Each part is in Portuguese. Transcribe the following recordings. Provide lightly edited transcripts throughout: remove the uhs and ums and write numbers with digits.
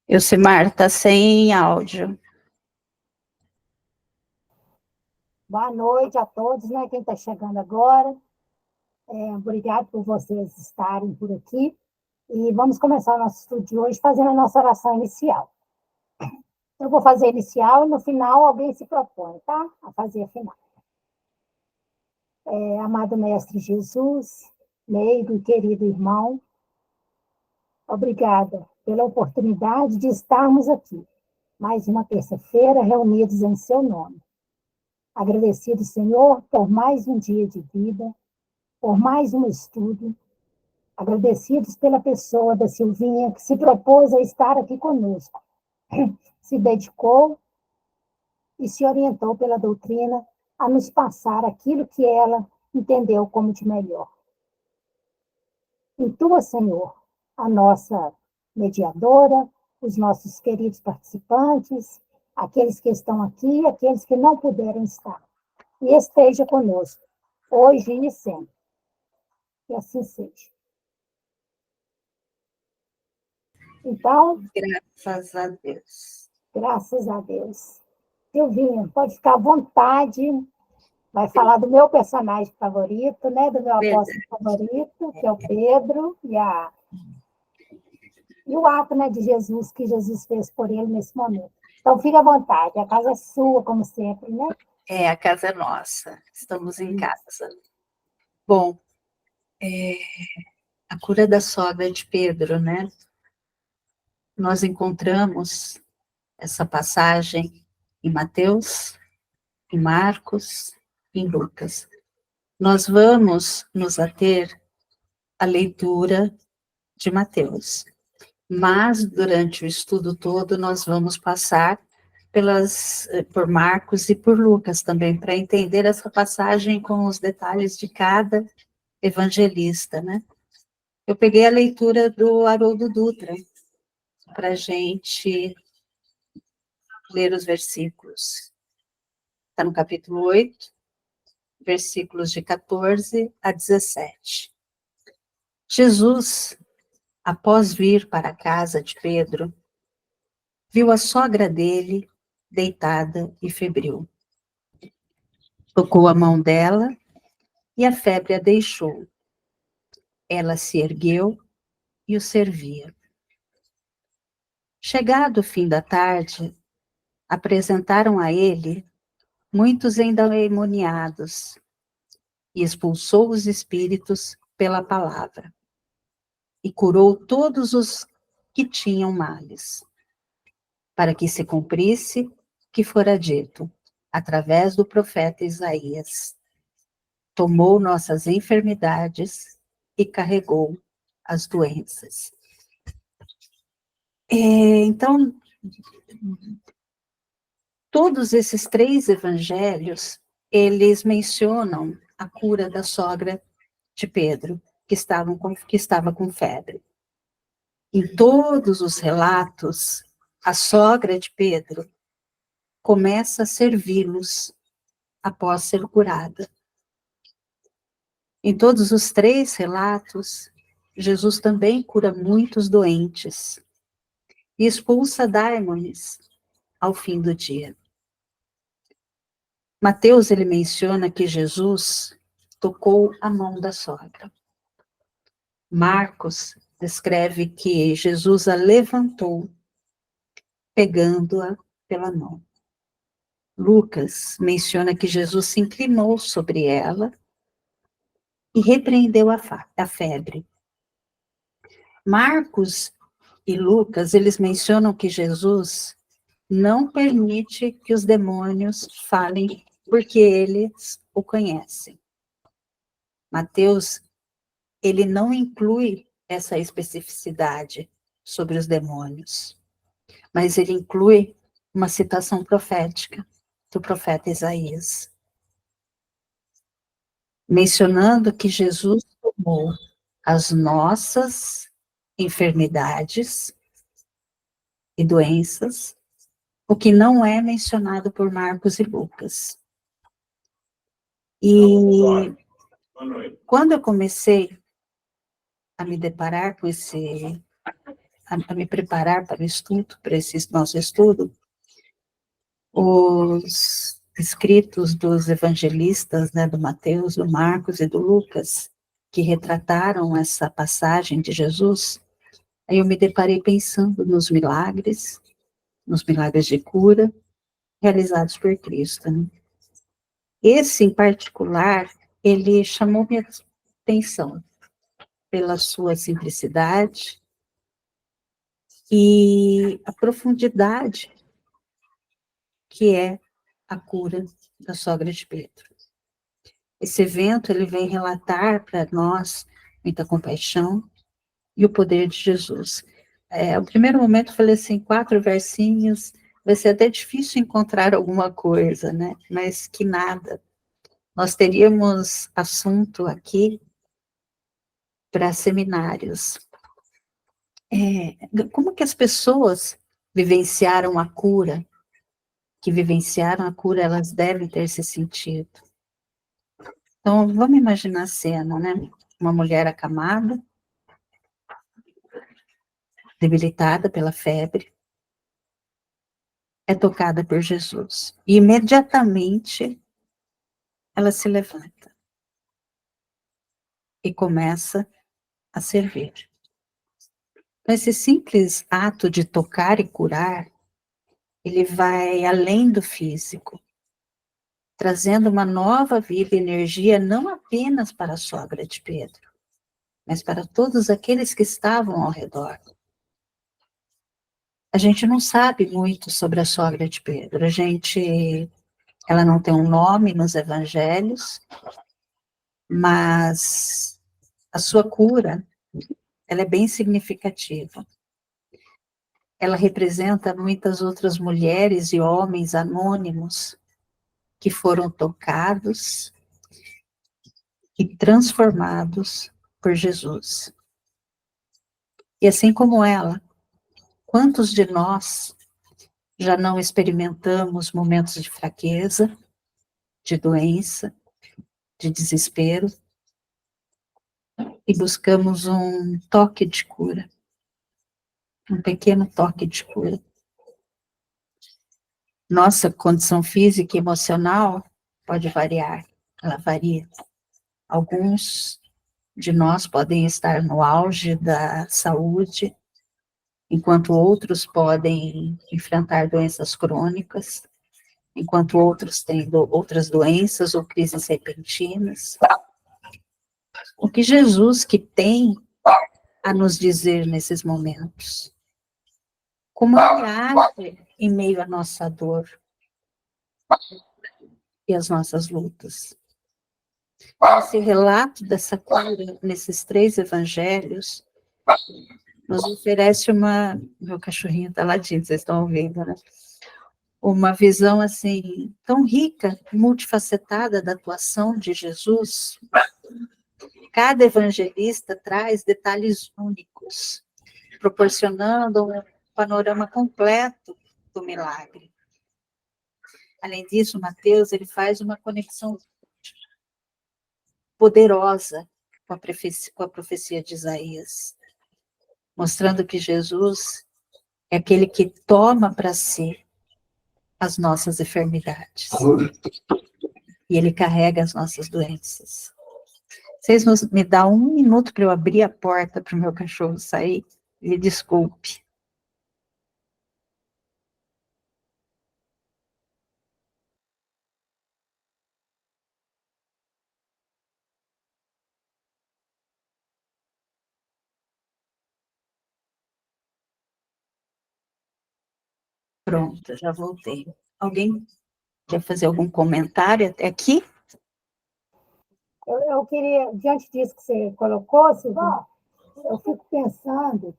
Elcimar está sem áudio. Boa noite a todos, né? Quem está chegando agora. Obrigado por vocês estarem por aqui. E vamos começar o nosso estudo de hoje fazendo a nossa oração inicial. Eu vou fazer a inicial e no final alguém se propõe, tá? A fazer a final. Amado Mestre Jesus, meigo e querido irmão, obrigada pela oportunidade de estarmos aqui, mais uma terça-feira, reunidos em seu nome. Agradecido, Senhor, por mais um dia de vida, por mais um estudo, agradecidos pela pessoa da Silvinha que se propôs a estar aqui conosco, se dedicou e se orientou pela doutrina a nos passar aquilo que ela entendeu como de melhor. Intua, Senhor, a nossa mediadora, os nossos queridos participantes, aqueles que estão aqui, aqueles que não puderam estar. E esteja conosco, hoje e sempre. Que assim seja. Então, Graças a Deus. Graças a Deus. Silvinha, pode ficar à vontade. Vai falar do meu personagem favorito, né? Do meu apóstolo favorito, que é o Pedro, e o ato, né, de Jesus, que Jesus fez por ele nesse momento. Então, fique à vontade. A casa é sua, como sempre, né? A casa é nossa. Estamos em casa. Bom, a cura da sogra de Pedro, né? Nós encontramos essa passagem em Mateus, em Marcos, em Lucas. Nós vamos nos ater à leitura de Mateus, mas durante o estudo todo nós vamos passar por Marcos e por Lucas também, para entender essa passagem com os detalhes de cada evangelista, né? Eu peguei a leitura do Haroldo Dutra, para a gente ler os versículos. Está no capítulo 8, versículos de 14 a 17. Jesus, após vir para a casa de Pedro, viu a sogra dele deitada e febril. Tocou a mão dela e a febre a deixou. Ela se ergueu e o servia. Chegado o fim da tarde, apresentaram a ele muitos endemoniados e expulsou os espíritos pela palavra e curou todos os que tinham males, para que se cumprisse que fora dito através do profeta Isaías. Tomou nossas enfermidades e carregou as doenças. Então, todos esses três evangelhos, eles mencionam a cura da sogra de Pedro, que estava com febre. Em todos os relatos, a sogra de Pedro começa a servi-los após ser curada. Em todos os três relatos, Jesus também cura muitos doentes e expulsa dæmones ao fim do dia. Mateus, ele menciona que Jesus tocou a mão da sogra. Marcos descreve que Jesus a levantou, pegando-a pela mão. Lucas menciona que Jesus se inclinou sobre ela e repreendeu a febre. Marcos e Lucas, eles mencionam que Jesus não permite que os demônios falem porque eles o conhecem. Mateus, ele não inclui essa especificidade sobre os demônios, mas ele inclui uma citação profética do profeta Isaías, mencionando que Jesus tomou as nossas enfermidades e doenças, o que não é mencionado por Marcos e Lucas. E quando eu comecei a me deparar com a me preparar para o estudo, para esse nosso estudo, os escritos dos evangelistas, né, do Mateus, do Marcos e do Lucas, que retrataram essa passagem de Jesus, aí eu me deparei pensando nos milagres de cura realizados por Cristo, né? Esse, em particular, ele chamou minha atenção pela sua simplicidade e a profundidade que é a cura da sogra de Pedro. Esse evento, ele vem relatar para nós muita compaixão e o poder de Jesus. No primeiro momento, eu falei assim, 4 versinhos, vai ser até difícil encontrar alguma coisa, né? Mas que nada. Nós teríamos assunto aqui para seminários. Como que as pessoas vivenciaram a cura? Que vivenciaram a cura, elas devem ter se sentido. Então, vamos imaginar a cena, né? Uma mulher acamada, debilitada pela febre, é tocada por Jesus. E imediatamente ela se levanta e começa a servir. Então, esse simples ato de tocar e curar, ele vai além do físico, trazendo uma nova vida e energia não apenas para a sogra de Pedro, mas para todos aqueles que estavam ao redor. A gente não sabe muito sobre a sogra de Pedro. Ela não tem um nome nos evangelhos, mas a sua cura, ela é bem significativa. Ela representa muitas outras mulheres e homens anônimos que foram tocados e transformados por Jesus. E assim como ela, quantos de nós já não experimentamos momentos de fraqueza, de doença, de desespero, e buscamos um toque de cura, um pequeno toque de cura. Nossa condição física e emocional pode variar, ela varia. Alguns de nós podem estar no auge da saúde, enquanto outros podem enfrentar doenças crônicas, enquanto outros têm outras doenças ou crises repentinas. O que Jesus que tem a nos dizer nesses momentos? Como ele age em meio à nossa dor e às nossas lutas? Esse relato dessa cura nesses 3 evangelhos nos oferece meu cachorrinho está latindo, vocês estão ouvindo, né? Uma visão assim tão rica, multifacetada da atuação de Jesus. Cada evangelista traz detalhes únicos, proporcionando um panorama completo do milagre. Além disso, Mateus, ele faz uma conexão poderosa com a profecia de Isaías, mostrando que Jesus é aquele que toma para si as nossas enfermidades. E ele carrega as nossas doenças. Vocês me dão 1 minuto para eu abrir a porta para o meu cachorro sair? Me desculpe. Pronto, já voltei. Alguém quer fazer algum comentário até aqui? Eu queria, diante disso que você colocou, Silvana, eu fico pensando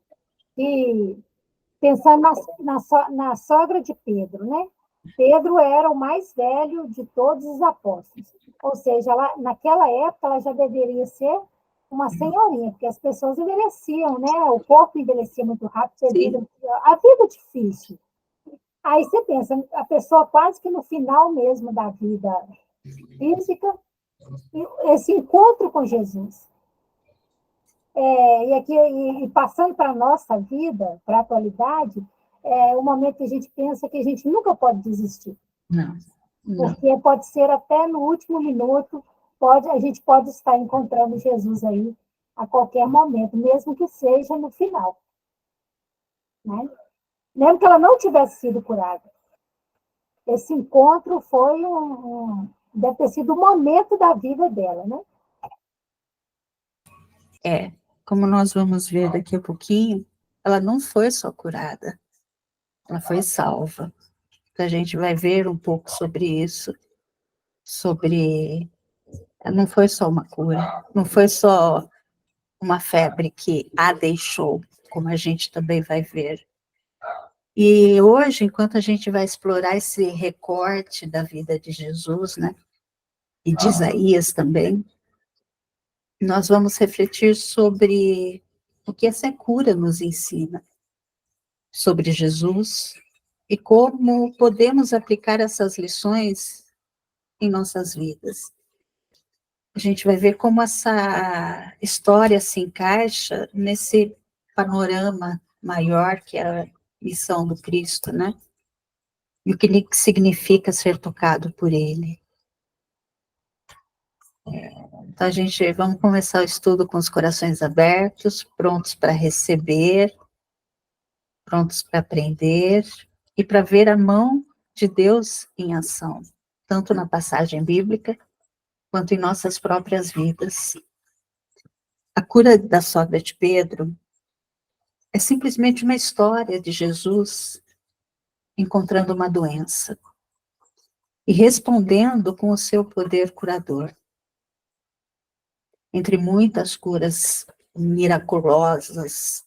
na sogra de Pedro, né? Pedro era o mais velho de todos os apóstolos. Ou seja, naquela época ela já deveria ser uma senhorinha, porque as pessoas envelheciam, né? O corpo envelhecia muito rápido, a vida difícil. Aí você pensa, a pessoa quase que no final mesmo da vida física, esse encontro com Jesus. E aqui, e passando para a nossa vida, para a atualidade, é o momento que a gente pensa que a gente nunca pode desistir. Não, não. Porque pode ser até no último minuto, a gente pode estar encontrando Jesus aí a qualquer momento, mesmo que seja no final. Né? Mesmo que ela não tivesse sido curada. Esse encontro foi deve ter sido o momento da vida dela, né? Como nós vamos ver daqui a pouquinho, ela não foi só curada, ela foi salva. Então, a gente vai ver um pouco sobre isso, não foi só uma cura, não foi só uma febre que a deixou, como a gente também vai ver. E hoje, enquanto a gente vai explorar esse recorte da vida de Jesus, né, e de Isaías também, nós vamos refletir sobre o que essa cura nos ensina, sobre Jesus e como podemos aplicar essas lições em nossas vidas. A gente vai ver como essa história se encaixa nesse panorama maior que é a missão do Cristo, né? E o que significa ser tocado por Ele. Então, vamos começar o estudo com os corações abertos, prontos para receber, prontos para aprender e para ver a mão de Deus em ação, tanto na passagem bíblica, quanto em nossas próprias vidas. A cura da sogra de Pedro é simplesmente uma história de Jesus encontrando uma doença e respondendo com o seu poder curador. Entre muitas curas miraculosas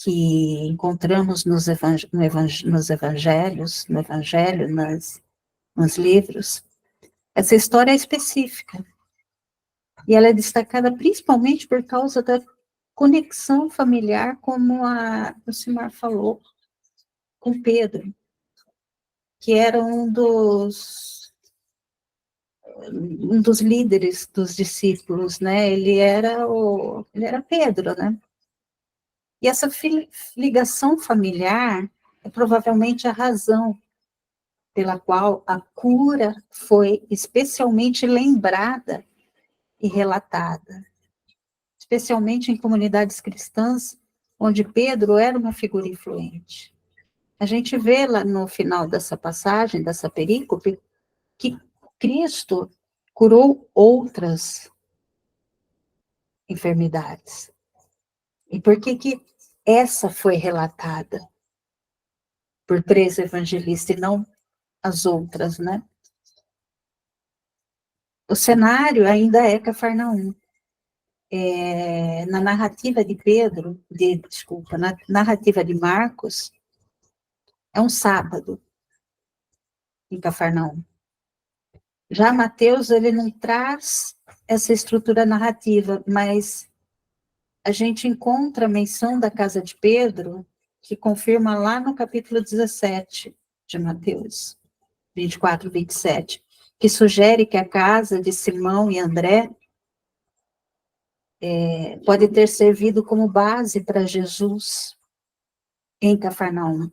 que encontramos nos evangelhos, nos livros, essa história é específica. E ela é destacada principalmente por causa da conexão familiar, como o Simar falou, com Pedro, que era um dos líderes dos discípulos, né? Ele era Pedro, né? E essa ligação familiar é provavelmente a razão pela qual a cura foi especialmente lembrada e relatada, especialmente em comunidades cristãs, onde Pedro era uma figura influente. A gente vê lá no final dessa passagem, dessa perícope, que Cristo curou outras enfermidades. E por que essa foi relatada por 3 evangelistas e não as outras, né? O cenário ainda é Cafarnaum. Na narrativa de na narrativa de Marcos, é um sábado em Cafarnaum. Já Mateus, ele não traz essa estrutura narrativa, mas a gente encontra a menção da casa de Pedro, que confirma lá no capítulo 17 de Mateus, 24, 27, que sugere que a casa de Simão e André pode ter servido como base para Jesus em Cafarnaum.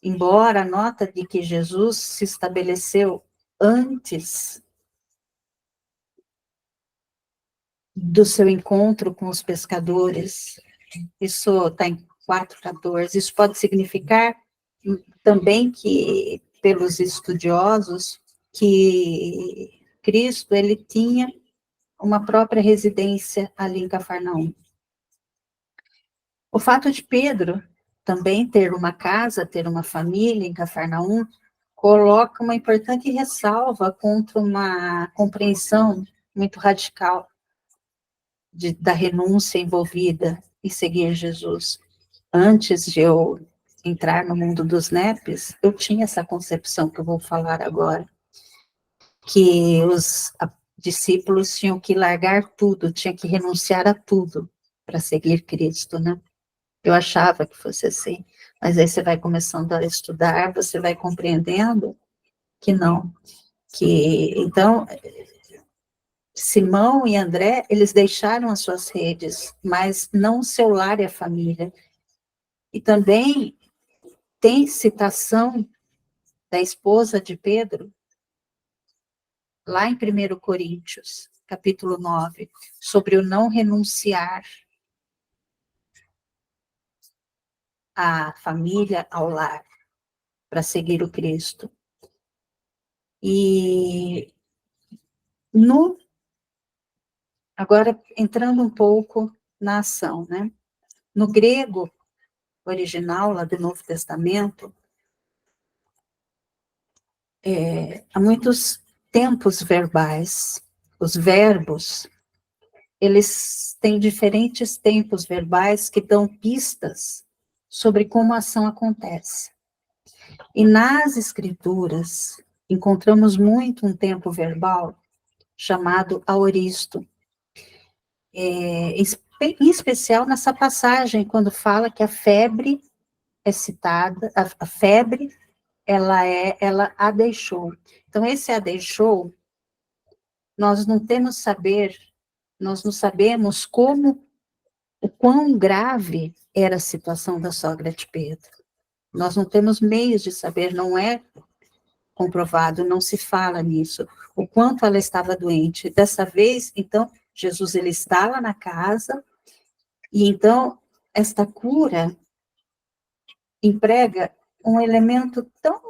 Embora a nota de que Jesus se estabeleceu antes do seu encontro com os pescadores, isso está em 4:14, isso pode significar também que, pelos estudiosos, que Cristo, ele tinha uma própria residência ali em Cafarnaum. O fato de Pedro também ter uma casa, ter uma família em Cafarnaum, coloca uma importante ressalva contra uma compreensão muito radical da renúncia envolvida em seguir Jesus. Antes de eu entrar no mundo dos NEPs, eu tinha essa concepção que eu vou falar agora, que os discípulos tinham que largar tudo, tinham que renunciar a tudo para seguir Cristo, né? Eu achava que fosse assim, mas aí você vai começando a estudar, você vai compreendendo que não, então, Simão e André, eles deixaram as suas redes, mas não o seu lar e a família. E também tem citação da esposa de Pedro, lá em 1 Coríntios, capítulo 9, sobre o não renunciar à família, ao lar, para seguir o Cristo. E agora, entrando um pouco na ação, né? No grego original, lá do Novo Testamento, há muitos tempos verbais. Os verbos, eles têm diferentes tempos verbais que dão pistas sobre como a ação acontece. E nas escrituras, encontramos muito um tempo verbal chamado aoristo. Em especial nessa passagem, quando fala que a febre é citada, a febre, ela a deixou. Então, esse a deixou, nós não sabemos o quão grave era a situação da sogra de Pedro. Nós não temos meios de saber, não é comprovado, não se fala nisso, o quanto ela estava doente. Dessa vez, então, Jesus, ele estava na casa, e então, esta cura emprega um elemento tão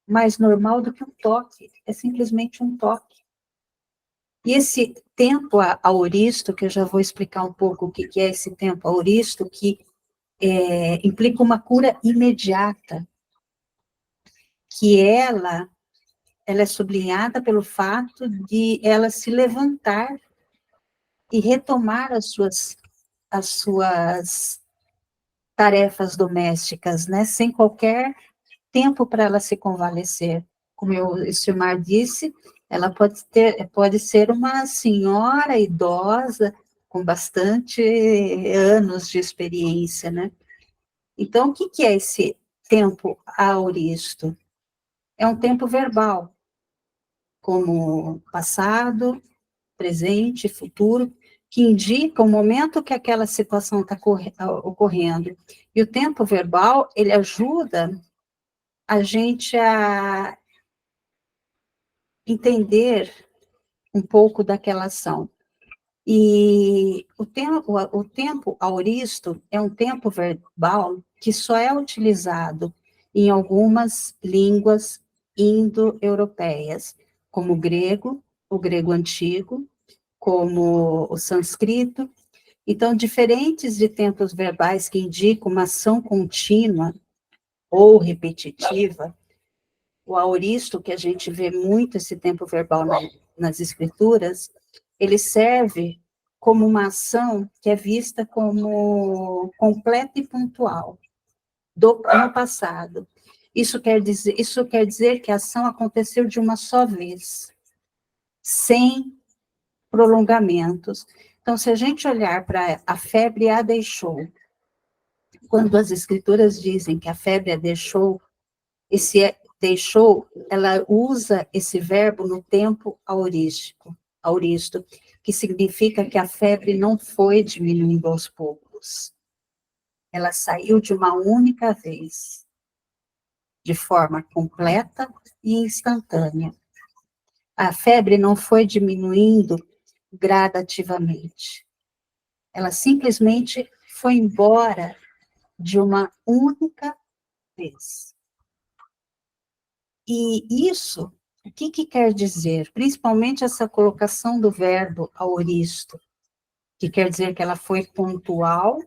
mais normal do que um toque, é simplesmente um toque. E esse tempo aoristo, que eu já vou explicar um pouco o que é esse tempo aoristo, que implica uma cura imediata, que ela é sublinhada pelo fato de ela se levantar e retomar as suas tarefas domésticas, né, sem qualquer tempo para ela se convalescer. Como o Silmar disse, ela pode ser uma senhora idosa com bastante anos de experiência, né? Então, o que é esse tempo aoristo? É um tempo verbal, como passado, presente, futuro, que indica o momento que aquela situação está ocorrendo. E o tempo verbal, ele ajuda a gente a entender um pouco daquela ação. E o tempo aoristo é um tempo verbal que só é utilizado em algumas línguas indo-europeias, como o grego antigo, como o sânscrito. Então, diferentes de tempos verbais que indicam uma ação contínua ou repetitiva, o aoristo, que a gente vê muito esse tempo verbal nas escrituras, ele serve como uma ação que é vista como completa e pontual no passado. Isso quer dizer que a ação aconteceu de uma só vez, sem prolongamentos. Então, se a gente olhar para a febre a deixou, quando as escrituras dizem que a febre a deixou, deixou, ela usa esse verbo no tempo auristo, que significa que a febre não foi diminuindo aos poucos. Ela saiu de uma única vez, de forma completa e instantânea. A febre não foi diminuindo gradativamente. Ela simplesmente foi embora de uma única vez. E isso, o que quer dizer? Principalmente essa colocação do verbo aoristo, que quer dizer que ela foi pontual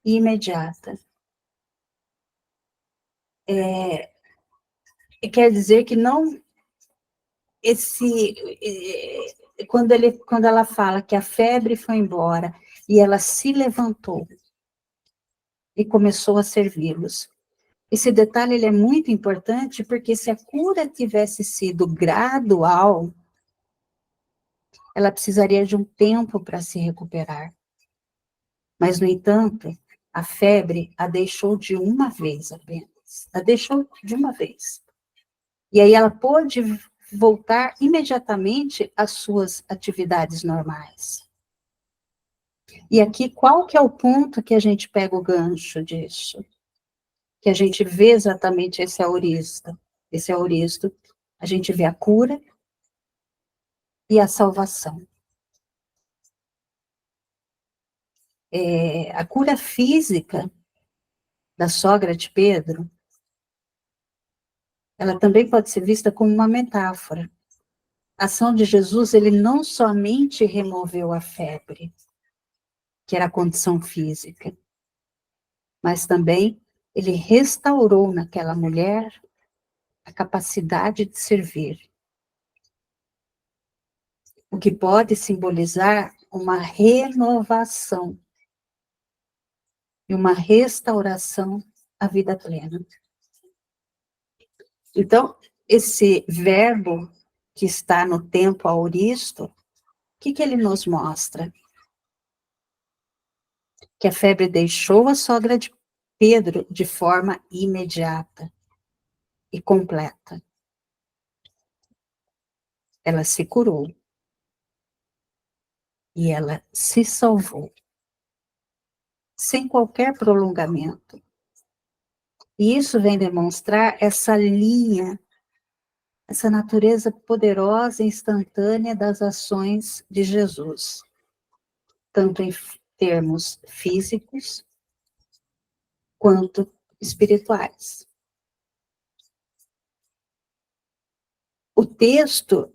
e imediata. Quer dizer que não quando ela fala que a febre foi embora e ela se levantou e começou a servi-los. Esse detalhe ele é muito importante porque se a cura tivesse sido gradual, ela precisaria de um tempo para se recuperar. Mas, no entanto, a febre a deixou de uma vez apenas. A deixou de uma vez. E aí ela pôde voltar imediatamente às suas atividades normais. E aqui, qual que é o ponto que a gente pega o gancho disso? Que a gente vê exatamente esse auristo. Esse auristo, a gente vê a cura e a salvação. A cura física da sogra de Pedro, ela também pode ser vista como uma metáfora. A ação de Jesus, ele não somente removeu a febre, que era a condição física, mas também ele restaurou naquela mulher a capacidade de servir, o que pode simbolizar uma renovação e uma restauração à vida plena. Então, esse verbo que está no tempo auristo, o que ele nos mostra? Que a febre deixou a sogra de Pedro de forma imediata e completa. Ela se curou e ela se salvou, sem qualquer prolongamento. E isso vem demonstrar essa linha, essa natureza poderosa e instantânea das ações de Jesus, tanto em termos físicos quanto espirituais. O texto,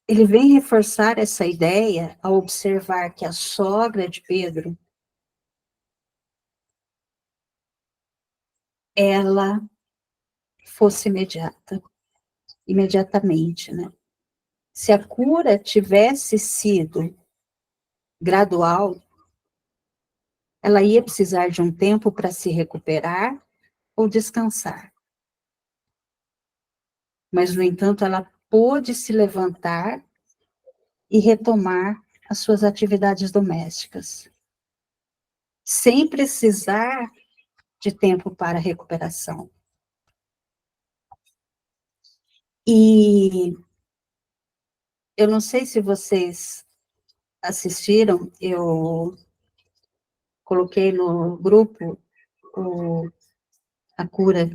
ele vem reforçar essa ideia ao observar que a sogra de Pedro, ela fosse imediatamente, né? Se a cura tivesse sido gradual, ela ia precisar de um tempo para se recuperar ou descansar. Mas, no entanto, ela pôde se levantar e retomar as suas atividades domésticas, sem precisar de tempo para recuperação. E eu não sei se vocês assistiram, eu coloquei no grupo a cura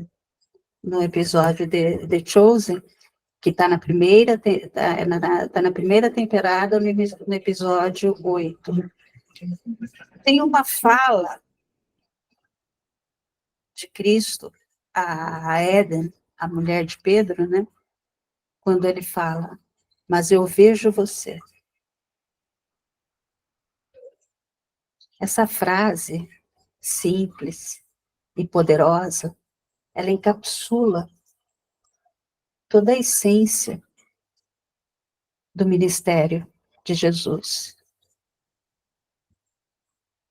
no episódio de The Chosen, que está na primeira, tá na primeira temporada, no episódio 8. Tem uma fala de Cristo, a Éden, a mulher de Pedro, né? Quando ele fala, mas eu vejo você. Essa frase simples e poderosa, ela encapsula toda a essência do ministério de Jesus.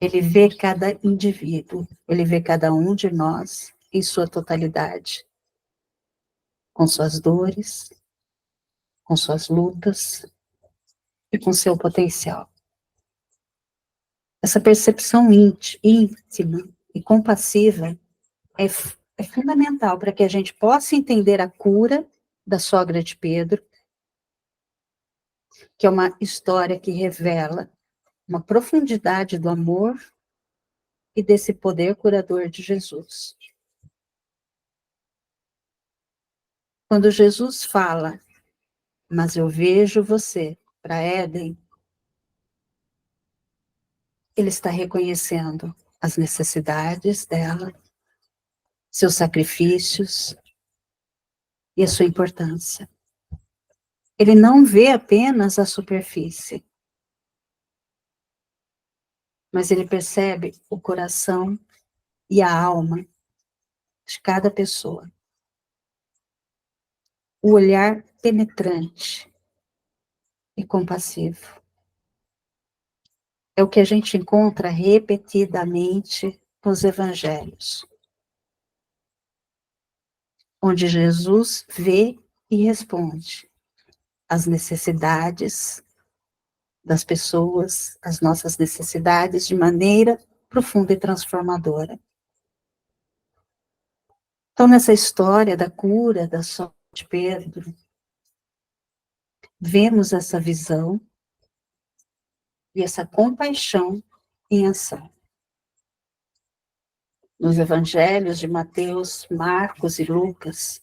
Ele vê cada indivíduo, ele vê cada um de nós em sua totalidade, com suas dores, com suas lutas e com seu potencial. Essa percepção íntima e compassiva é fundamental para que a gente possa entender a cura da sogra de Pedro, que é uma história que revela uma profundidade do amor e desse poder curador de Jesus. Quando Jesus fala, mas eu vejo você, para Éden, ele está reconhecendo as necessidades dela, seus sacrifícios e a sua importância. Ele não vê apenas a superfície, mas ele percebe o coração e a alma de cada pessoa. O olhar penetrante e compassivo. É o que a gente encontra repetidamente nos evangelhos, onde Jesus vê e responde às necessidades das pessoas, às nossas necessidades, de maneira profunda e transformadora. Então, nessa história da cura da sogra de Pedro, vemos essa visão e essa compaixão em ação. Nos evangelhos de Mateus, Marcos e Lucas,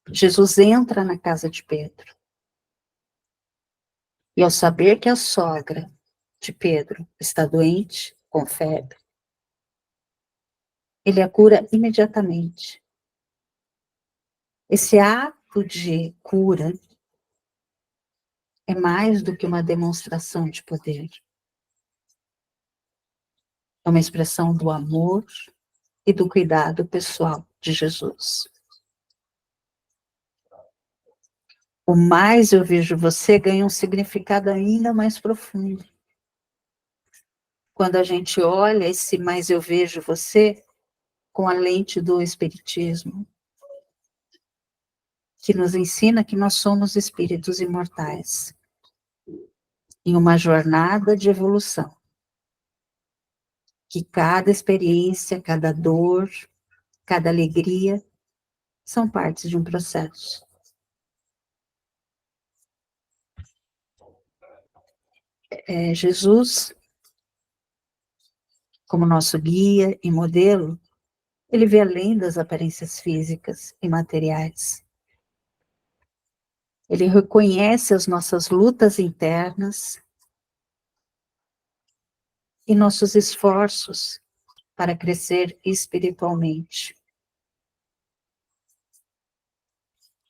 Jesus entra na casa de Pedro. E ao saber que a sogra de Pedro está doente, com febre, ele a cura imediatamente. Esse ato de cura é mais do que uma demonstração de poder. É uma expressão do amor e do cuidado pessoal de Jesus. O mais eu vejo você ganha um significado ainda mais profundo. Quando a gente olha esse mais eu vejo você com a lente do Espiritismo, que nos ensina que nós somos espíritos imortais, em uma jornada de evolução. Que cada experiência, cada dor, cada alegria são partes de um processo. Jesus, como nosso guia e modelo, ele vê além das aparências físicas e materiais. Ele reconhece as nossas lutas internas e nossos esforços para crescer espiritualmente.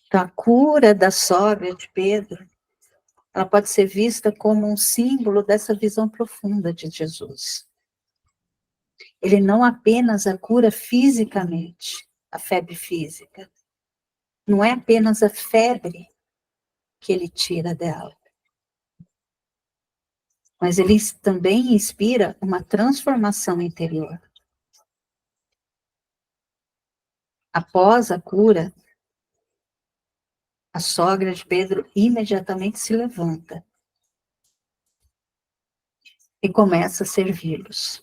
Então, a cura da sogra de Pedro, ela pode ser vista como um símbolo dessa visão profunda de Jesus. Ele não apenas a cura fisicamente, a febre física. Não é apenas a febre que ele tira dela. Mas ele também inspira uma transformação interior. Após a cura, a sogra de Pedro imediatamente se levanta e começa a servi-los,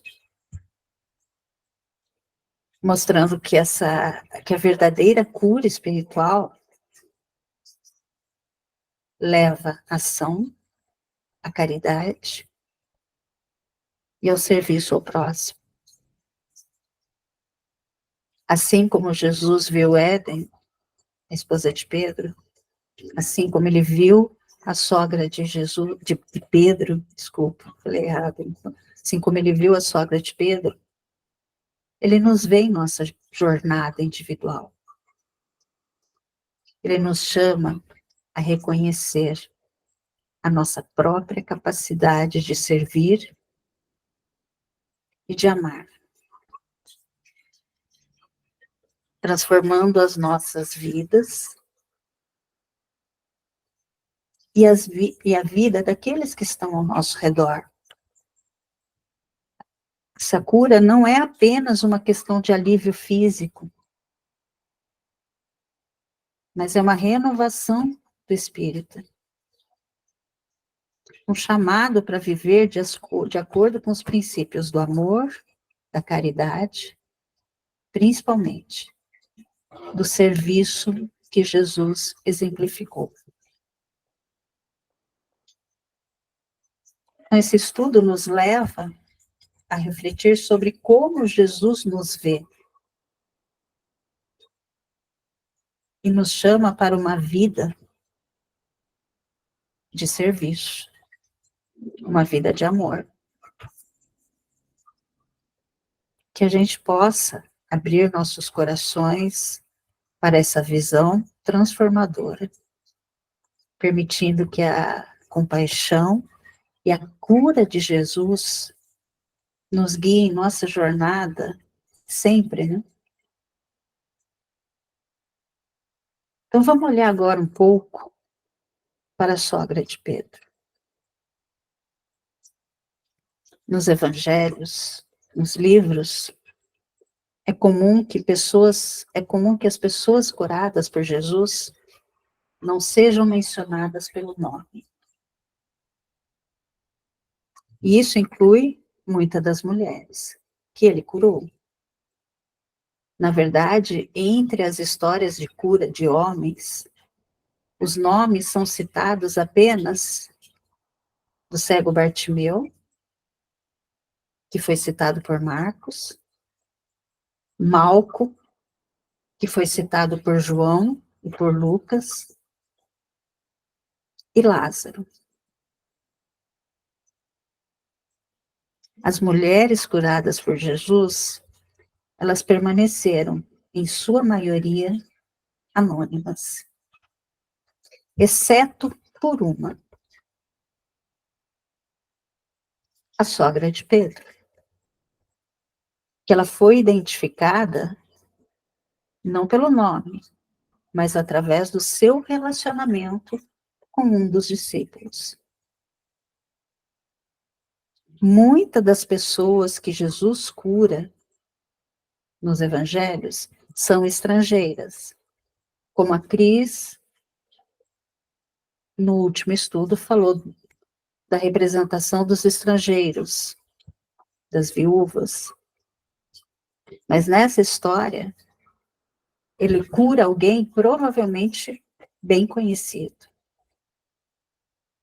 mostrando que a verdadeira cura espiritual leva à ação, à caridade e ao serviço ao próximo. Assim como Jesus viu Éden, a esposa de Pedro, assim como ele viu a sogra de Jesus, de Pedro, desculpa, falei errado, assim como ele viu a sogra de Pedro, ele nos vê em nossa jornada individual. Ele nos chama a reconhecer a nossa própria capacidade de servir e de amar, transformando as nossas vidas e a vida daqueles que estão ao nosso redor. Essa cura não é apenas uma questão de alívio físico, mas é uma renovação do espírito. Um chamado para viver de acordo com os princípios do amor, da caridade, principalmente do serviço que Jesus exemplificou. Então, esse estudo nos leva a refletir sobre como Jesus nos vê e nos chama para uma vida de serviço, uma vida de amor. Que a gente possa abrir nossos corações para essa visão transformadora, permitindo que a compaixão e a cura de Jesus nos guiem em nossa jornada sempre, né? Então vamos olhar agora um pouco para a sogra de Pedro. Nos evangelhos, nos livros, é comum que as pessoas curadas por Jesus não sejam mencionadas pelo nome. E isso inclui muitas das mulheres que ele curou. Na verdade, entre as histórias de cura de homens, Os nomes são citados apenas do cego Bartimeu, que foi citado por Marcos, Malco, que foi citado por João e por Lucas, e Lázaro. As mulheres curadas por Jesus, elas permaneceram, em sua maioria, anônimas, exceto por uma, a sogra de Pedro, que ela foi identificada não pelo nome, mas através do seu relacionamento com um dos discípulos. Muitas das pessoas que Jesus cura nos evangelhos são estrangeiras, como a Cris, no último estudo, falou da representação dos estrangeiros, das viúvas. Mas nessa história, ele cura alguém provavelmente bem conhecido.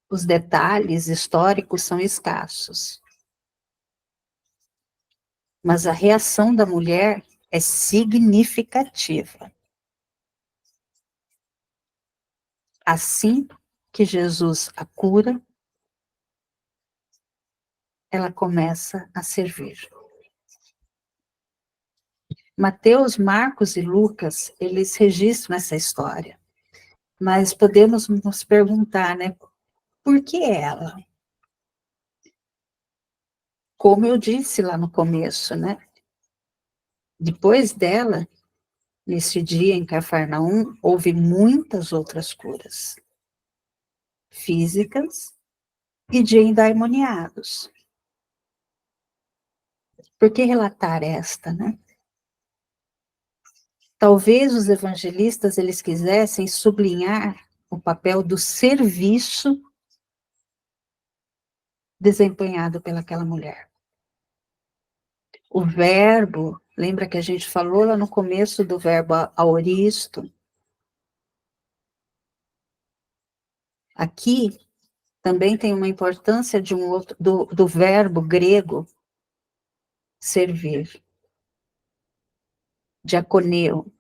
Os detalhes históricos são escassos. Mas a reação da mulher é significativa. Assim que Jesus a cura, ela começa a servir. Mateus, Marcos e Lucas, eles registram essa história. Mas podemos nos perguntar, né? Por que ela? Como eu disse lá no começo, né? Depois dela, nesse dia em Cafarnaum, houve muitas outras curas físicas e de endemoniados. Por que relatar esta, né? Talvez os evangelistas eles quisessem sublinhar o papel do serviço desempenhado pelaquela mulher. O verbo, lembra que a gente falou lá no começo do verbo aoristo? Aqui também tem uma importância de um outro, do verbo grego servir, diaconeu,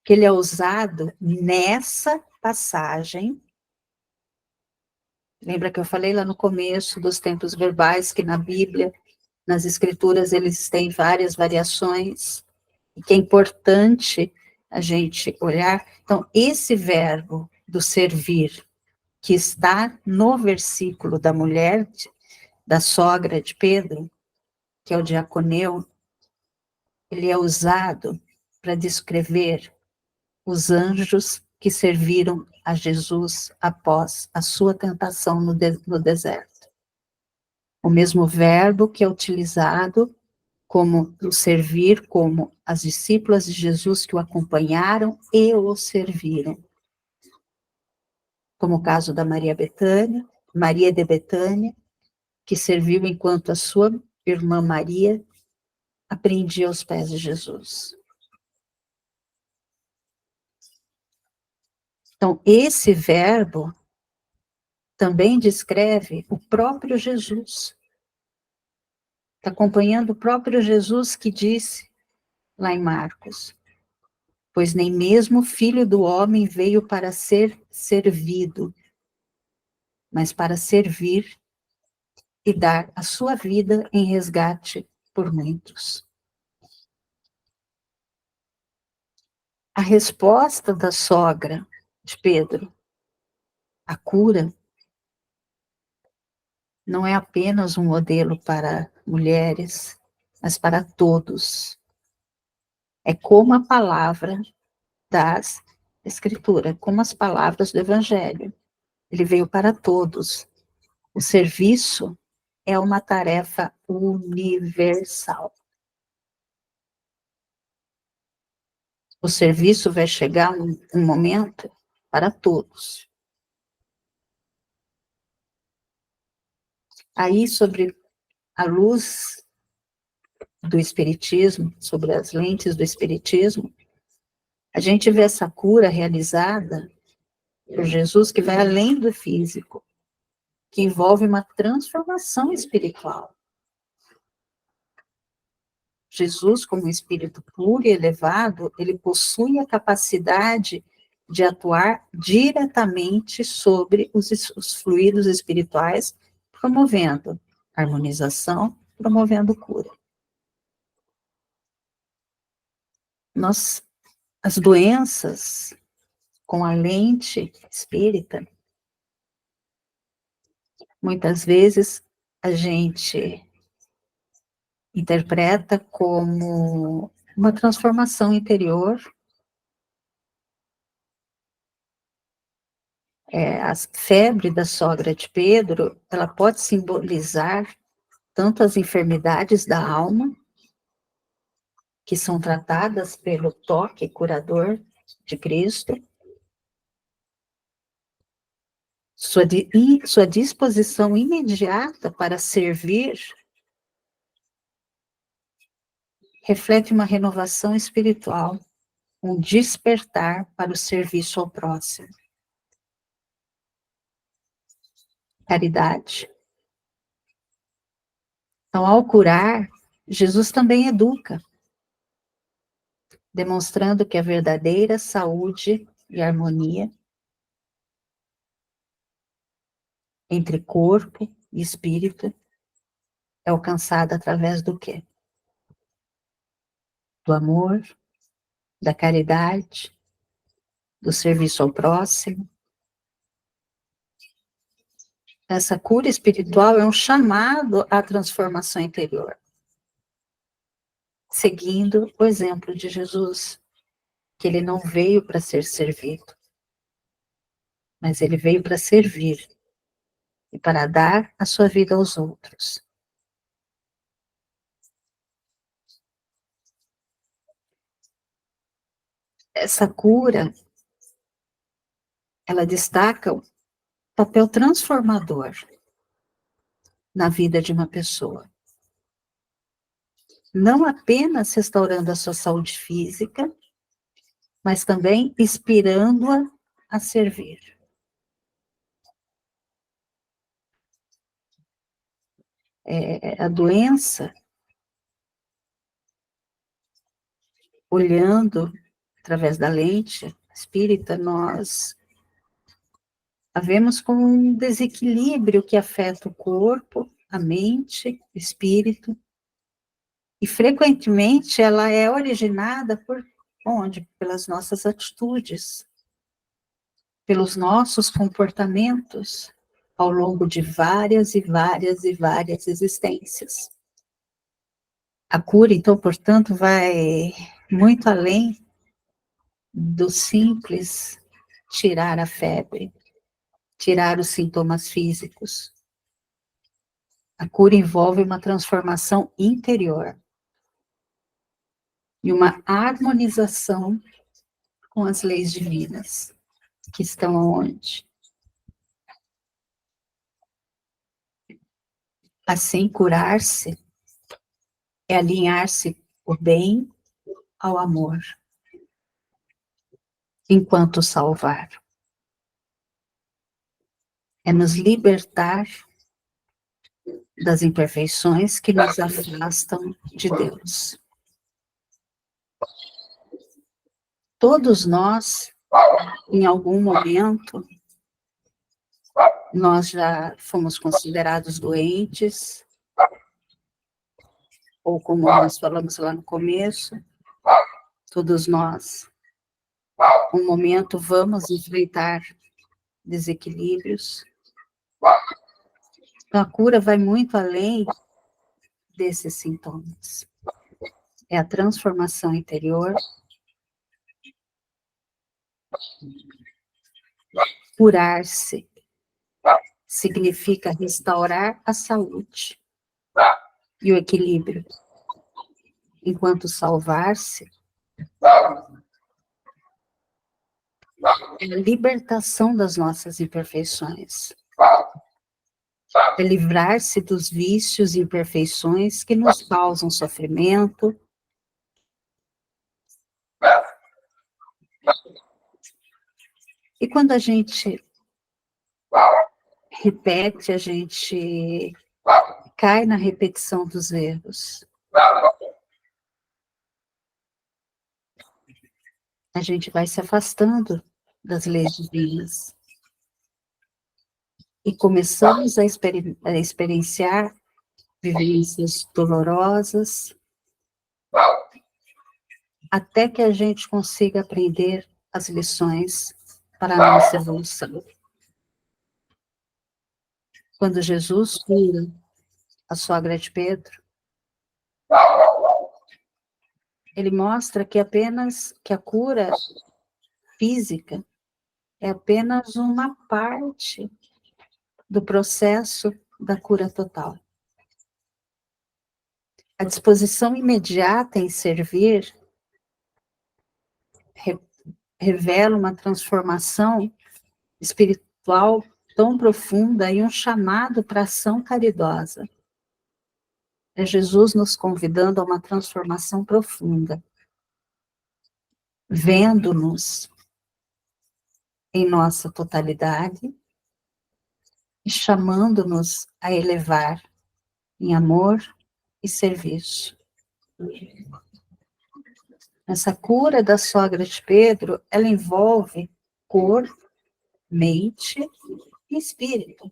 que ele é usado nessa passagem. Lembra que eu falei lá no começo dos tempos verbais, que na Bíblia, nas escrituras, eles têm várias variações, e que é importante a gente olhar. Então, esse verbo do servir, que está no versículo da mulher, da sogra de Pedro, que é o diaconeu, ele é usado para descrever os anjos que serviram a Jesus após a sua tentação no deserto. O mesmo verbo que é utilizado como o servir, como as discípulas de Jesus que o acompanharam e o serviram. Como o caso da Maria de Betânia, que serviu enquanto a sua irmã Maria aprendia aos pés de Jesus. Então, esse verbo também descreve o próprio Jesus. Está acompanhando o próprio Jesus que disse lá em Marcos: pois nem mesmo o Filho do Homem veio para ser servido, mas para servir e dar a sua vida em resgate por muitos. A resposta da sogra de Pedro, a cura, não é apenas um modelo para mulheres, mas para todos. É como a palavra das Escrituras, como as palavras do Evangelho. Ele veio para todos. O serviço é uma tarefa universal. O serviço vai chegar um momento para todos. Aí, sobre a luz do Espiritismo, sobre as lentes do Espiritismo, A gente vê essa cura realizada por Jesus que vai além do físico, que envolve uma transformação espiritual. Jesus, como um espírito puro e elevado, ele possui a capacidade de atuar diretamente sobre os fluidos espirituais, promovendo harmonização, promovendo cura. As doenças com a lente espírita, muitas vezes a gente interpreta como uma transformação interior. A febre da sogra de Pedro, ela pode simbolizar tanto as enfermidades da alma, que são tratadas pelo toque curador de Cristo, sua disposição imediata para servir reflete uma renovação espiritual, um despertar para o serviço ao próximo. Caridade. Então, ao curar, Jesus também educa, demonstrando que a verdadeira saúde e harmonia entre corpo e espírito é alcançada através do quê? Do amor, da caridade, do serviço ao próximo. Essa cura espiritual é um chamado à transformação interior, seguindo o exemplo de Jesus, que ele não veio para ser servido, mas ele veio para servir e para dar a sua vida aos outros. Essa cura, ela destaca o papel transformador na vida de uma pessoa. Não apenas restaurando a sua saúde física, mas também inspirando-a a servir. A doença, olhando através da lente espírita, nós a vemos como um desequilíbrio que afeta o corpo, a mente, o espírito, e frequentemente ela é originada por onde? Pelas nossas atitudes, pelos nossos comportamentos, ao longo de várias e várias e várias existências. A cura, então, portanto, vai muito além do simples tirar a febre, tirar os sintomas físicos. A cura envolve uma transformação interior e uma harmonização com as leis divinas, que estão aonde? Assim, curar-se é alinhar-se o bem ao amor, enquanto salvar. É nos libertar das imperfeições que nos afastam de Deus. Todos nós, em algum momento, nós já fomos considerados doentes, ou como nós falamos lá no começo, todos nós, um momento, vamos enfrentar desequilíbrios. Então, a cura vai muito além desses sintomas. É a transformação interior. Curar-se significa restaurar a saúde e o equilíbrio, enquanto salvar-se é a libertação das nossas imperfeições, é livrar-se dos vícios e imperfeições que nos causam sofrimento, E quando a gente repete, a gente cai na repetição dos erros. A gente vai se afastando das leis divinas. E começamos a experienciar vivências dolorosas, até que a gente consiga aprender as lições para a nossa evolução. Quando Jesus cura a sogra de Pedro, ele mostra que a cura física é apenas uma parte do processo da cura total. A disposição imediata em servir revela uma transformação espiritual tão profunda e um chamado para ação caridosa. É Jesus nos convidando a uma transformação profunda, vendo-nos em nossa totalidade e chamando-nos a elevar em amor e serviço. Essa cura da sogra de Pedro, ela envolve corpo, mente e espírito.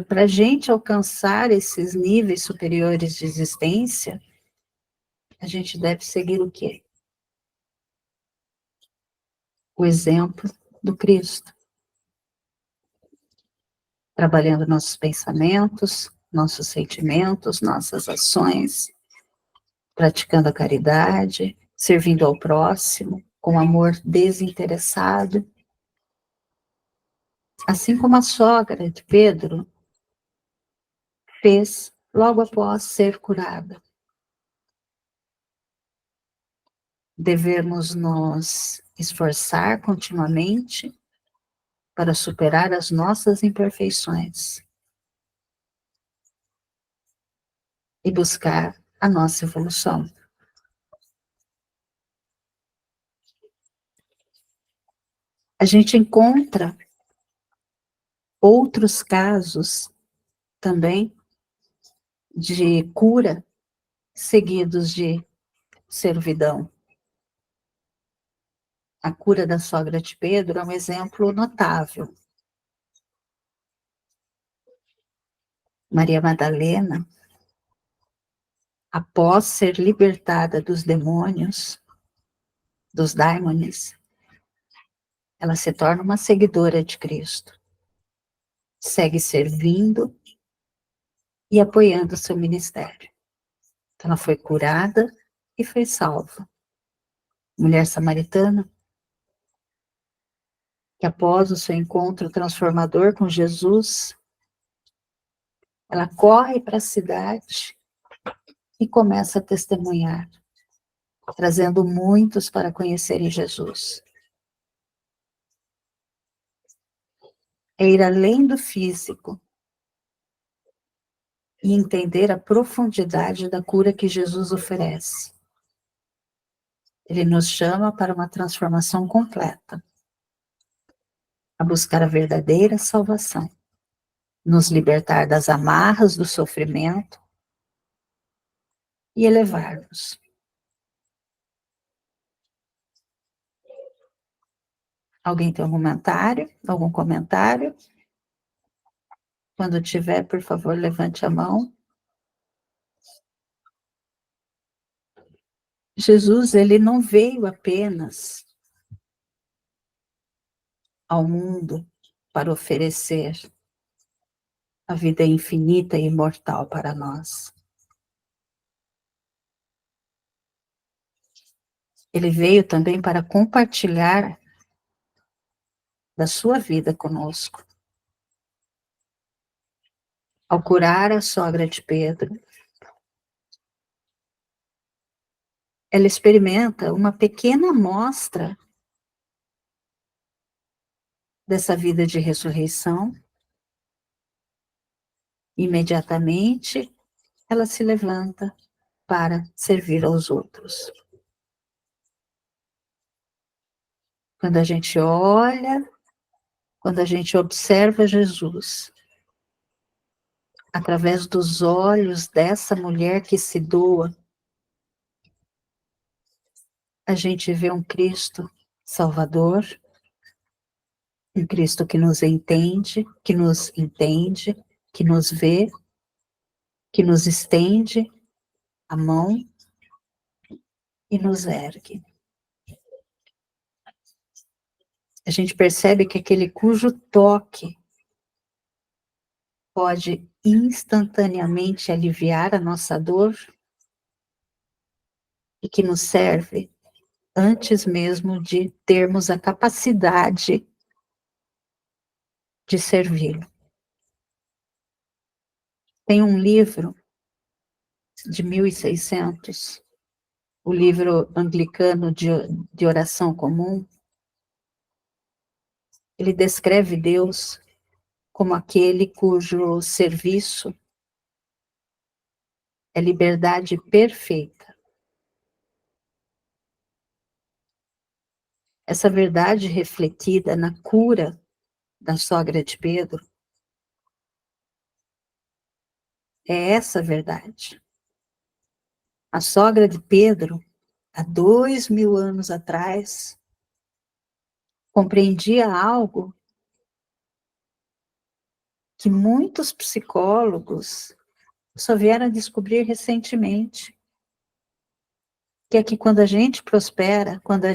Para a gente alcançar esses níveis superiores de existência, a gente deve seguir o quê? O exemplo do Cristo. Trabalhando nossos pensamentos, nossos sentimentos, nossas ações, praticando a caridade, servindo ao próximo, com amor desinteressado. Assim como a sogra de Pedro fez logo após ser curada. Devemos nos esforçar continuamente para superar as nossas imperfeições e buscar a nossa evolução. A gente encontra outros casos também de cura seguidos de servidão. A cura da sogra de Pedro é um exemplo notável. Maria Madalena, após ser libertada dos demônios, dos daimones, ela se torna uma seguidora de Cristo. Segue servindo e apoiando o seu ministério. Então, ela foi curada e foi salva. Mulher samaritana, que após o seu encontro transformador com Jesus, ela corre para a cidade e começa a testemunhar, trazendo muitos para conhecerem Jesus. É ir além do físico e entender a profundidade da cura que Jesus oferece. Ele nos chama para uma transformação completa, a buscar a verdadeira salvação, nos libertar das amarras do sofrimento e elevar-nos. Alguém tem algum comentário? Algum comentário? Quando tiver, por favor, levante a mão. Jesus, ele não veio apenas ao mundo para oferecer a vida infinita e imortal para nós. Ele veio também para compartilhar da sua vida conosco. Ao curar a sogra de Pedro, ela experimenta uma pequena amostra dessa vida de ressurreição. Imediatamente, ela se levanta para servir aos outros. Quando a gente olha, quando a gente observa Jesus, através dos olhos dessa mulher que se doa, a gente vê um Cristo Salvador, um Cristo que nos entende, que nos vê, que nos estende a mão e nos ergue. A gente percebe que aquele cujo toque pode instantaneamente aliviar a nossa dor e que nos serve antes mesmo de termos a capacidade de servi-lo. Tem um livro de 1600, o livro anglicano de oração comum. Ele descreve Deus como aquele cujo serviço é liberdade perfeita. Essa verdade refletida na cura da sogra de Pedro é essa verdade. A sogra de Pedro, há 2000 anos atrás, compreendia algo que muitos psicólogos só vieram a descobrir recentemente, que é que quando a gente prospera, quando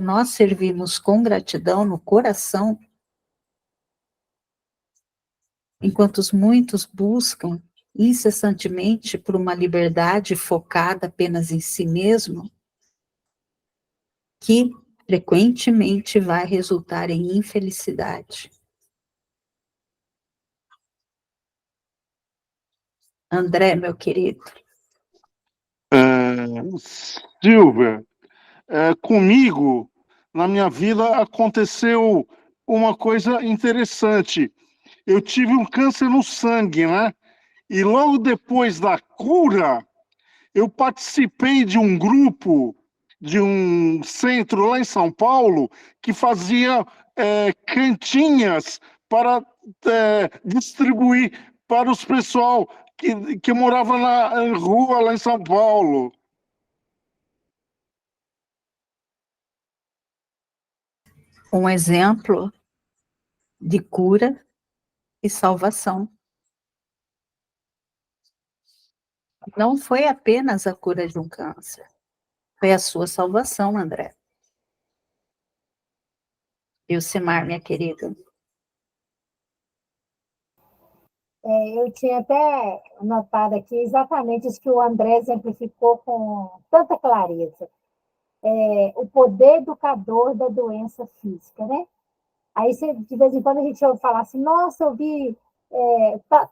nós servimos com gratidão no coração, enquanto muitos buscam incessantemente por uma liberdade focada apenas em si mesmo, que frequentemente vai resultar em infelicidade. André, meu querido. Silvia, comigo, na minha vida, aconteceu uma coisa interessante. Eu tive um câncer no sangue, né? E logo depois da cura, eu participei de um grupo, de um centro lá em São Paulo, que fazia cantinhas para distribuir para os pessoal que morava na rua lá em São Paulo. Um exemplo de cura e salvação. Não foi apenas a cura de um câncer, foi a sua salvação, André. Ilcimar, minha querida. Eu tinha até notado aqui exatamente isso que o André exemplificou com tanta clareza. O poder educador da doença física, né? Aí, de vez em quando, a gente ouve falar assim, nossa, eu vi,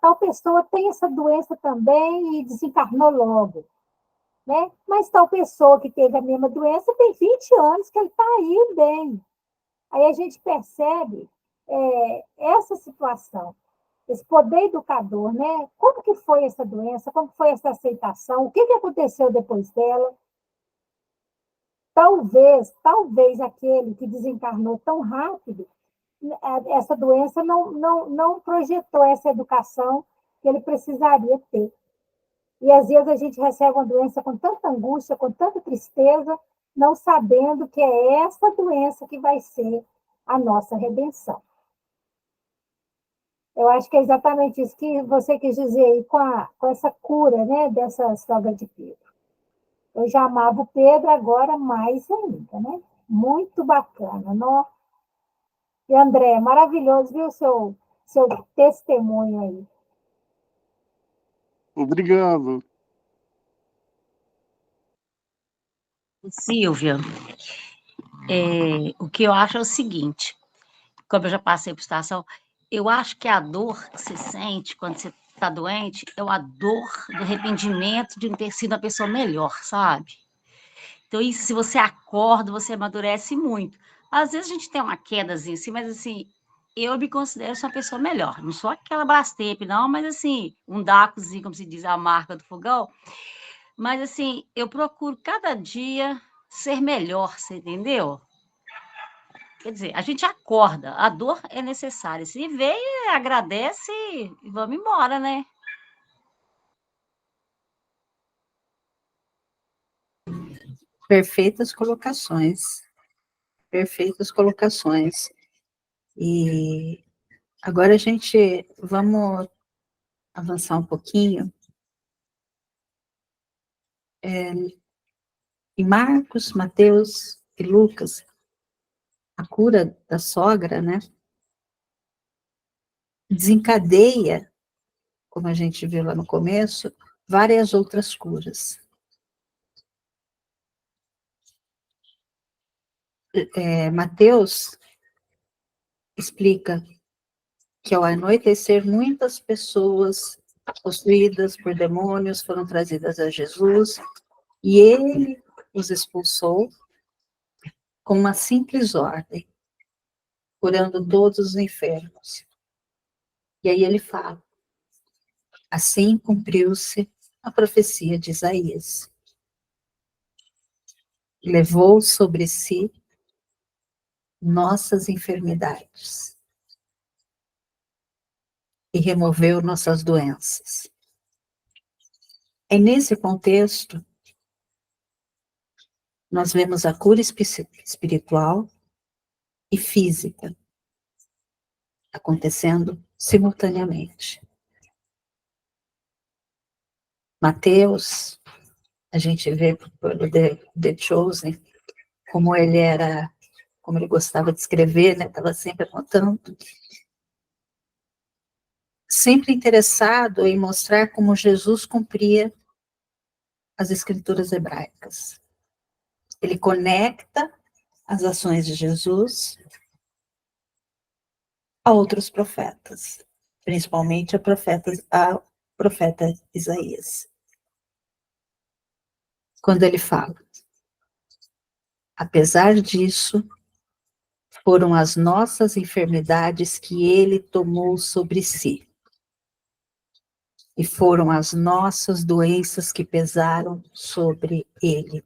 tal pessoa tem essa doença também e desencarnou logo, né? Mas tal pessoa que teve a mesma doença tem 20 anos que ele está aí bem. Aí a gente percebe essa situação, esse poder educador, né? Como que foi essa doença? Como foi essa aceitação? O que aconteceu depois dela? Talvez aquele que desencarnou tão rápido, essa doença não projetou essa educação que ele precisaria ter. E às vezes a gente recebe uma doença com tanta angústia, com tanta tristeza, não sabendo que é essa doença que vai ser a nossa redenção. Eu acho que é exatamente isso que você quis dizer aí com essa cura, né, dessa sogra de Pedro. Eu já amava o Pedro, agora mais ainda, né? Muito bacana. Não? E André, maravilhoso, viu, seu testemunho aí. Obrigado. Silvia, o que eu acho é o seguinte, como eu já passei por situação, eu acho que a dor que você sente quando você está doente é a dor do arrependimento de não ter sido uma pessoa melhor, sabe? Então, isso, se você acorda, você amadurece muito. Às vezes a gente tem uma quedazinha assim, mas assim, eu me considero uma pessoa melhor. Não sou aquela Brastemp, não, mas assim, um dacozinho, como se diz, a marca do fogão. Mas assim, eu procuro cada dia ser melhor, você entendeu? Quer dizer, a gente acorda, a dor é necessária. Se veio, agradece e vamos embora, né? Perfeitas colocações. Perfeitas colocações. E agora a gente vamos avançar um pouquinho. Em Marcos, Mateus e Lucas, a cura da sogra, né, desencadeia, como a gente viu lá no começo, várias outras curas. Mateus explica que ao anoitecer muitas pessoas possuídas por demônios foram trazidas a Jesus e ele os expulsou com uma simples ordem, curando todos os enfermos. E aí ele fala: assim cumpriu-se a profecia de Isaías. Levou sobre si nossas enfermidades e removeu nossas doenças. É nesse contexto nós vemos a cura espiritual e física acontecendo simultaneamente. Mateus, a gente vê pelo The Chosen, como ele gostava de escrever, né? Estava sempre anotando, sempre interessado em mostrar como Jesus cumpria as escrituras hebraicas. Ele conecta as ações de Jesus a outros profetas, principalmente a profeta Isaías. Quando ele fala: apesar disso, foram as nossas enfermidades que ele tomou sobre si, e foram as nossas doenças que pesaram sobre ele.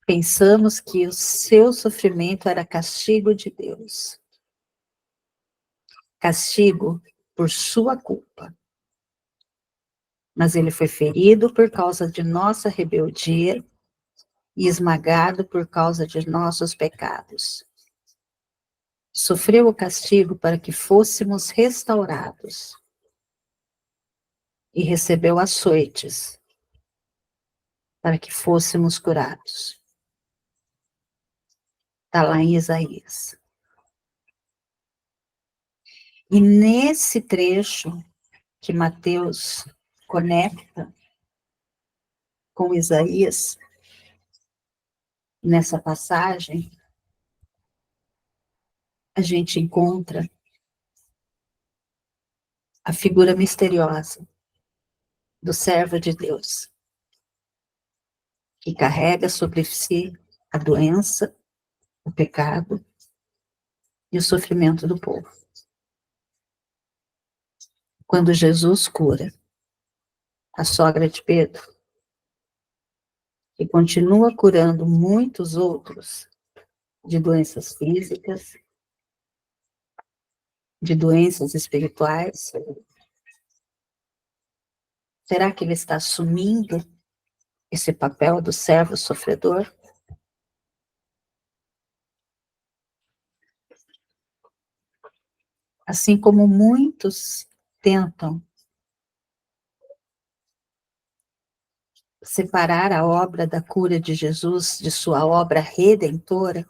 Pensamos que o seu sofrimento era castigo de Deus, castigo por sua culpa. Mas ele foi ferido por causa de nossa rebeldia e esmagado por causa de nossos pecados. Sofreu o castigo para que fôssemos restaurados e recebeu açoites para que fôssemos curados. Está lá em Isaías. E nesse trecho que Mateus conecta com Isaías, nessa passagem, a gente encontra a figura misteriosa do servo de Deus, que carrega sobre si a doença, o pecado e o sofrimento do povo. Quando Jesus cura a sogra de Pedro, e continua curando muitos outros de doenças físicas, de doenças espirituais, será que ele está assumindo esse papel do servo sofredor? Assim como muitos tentam separar a obra da cura de Jesus de sua obra redentora,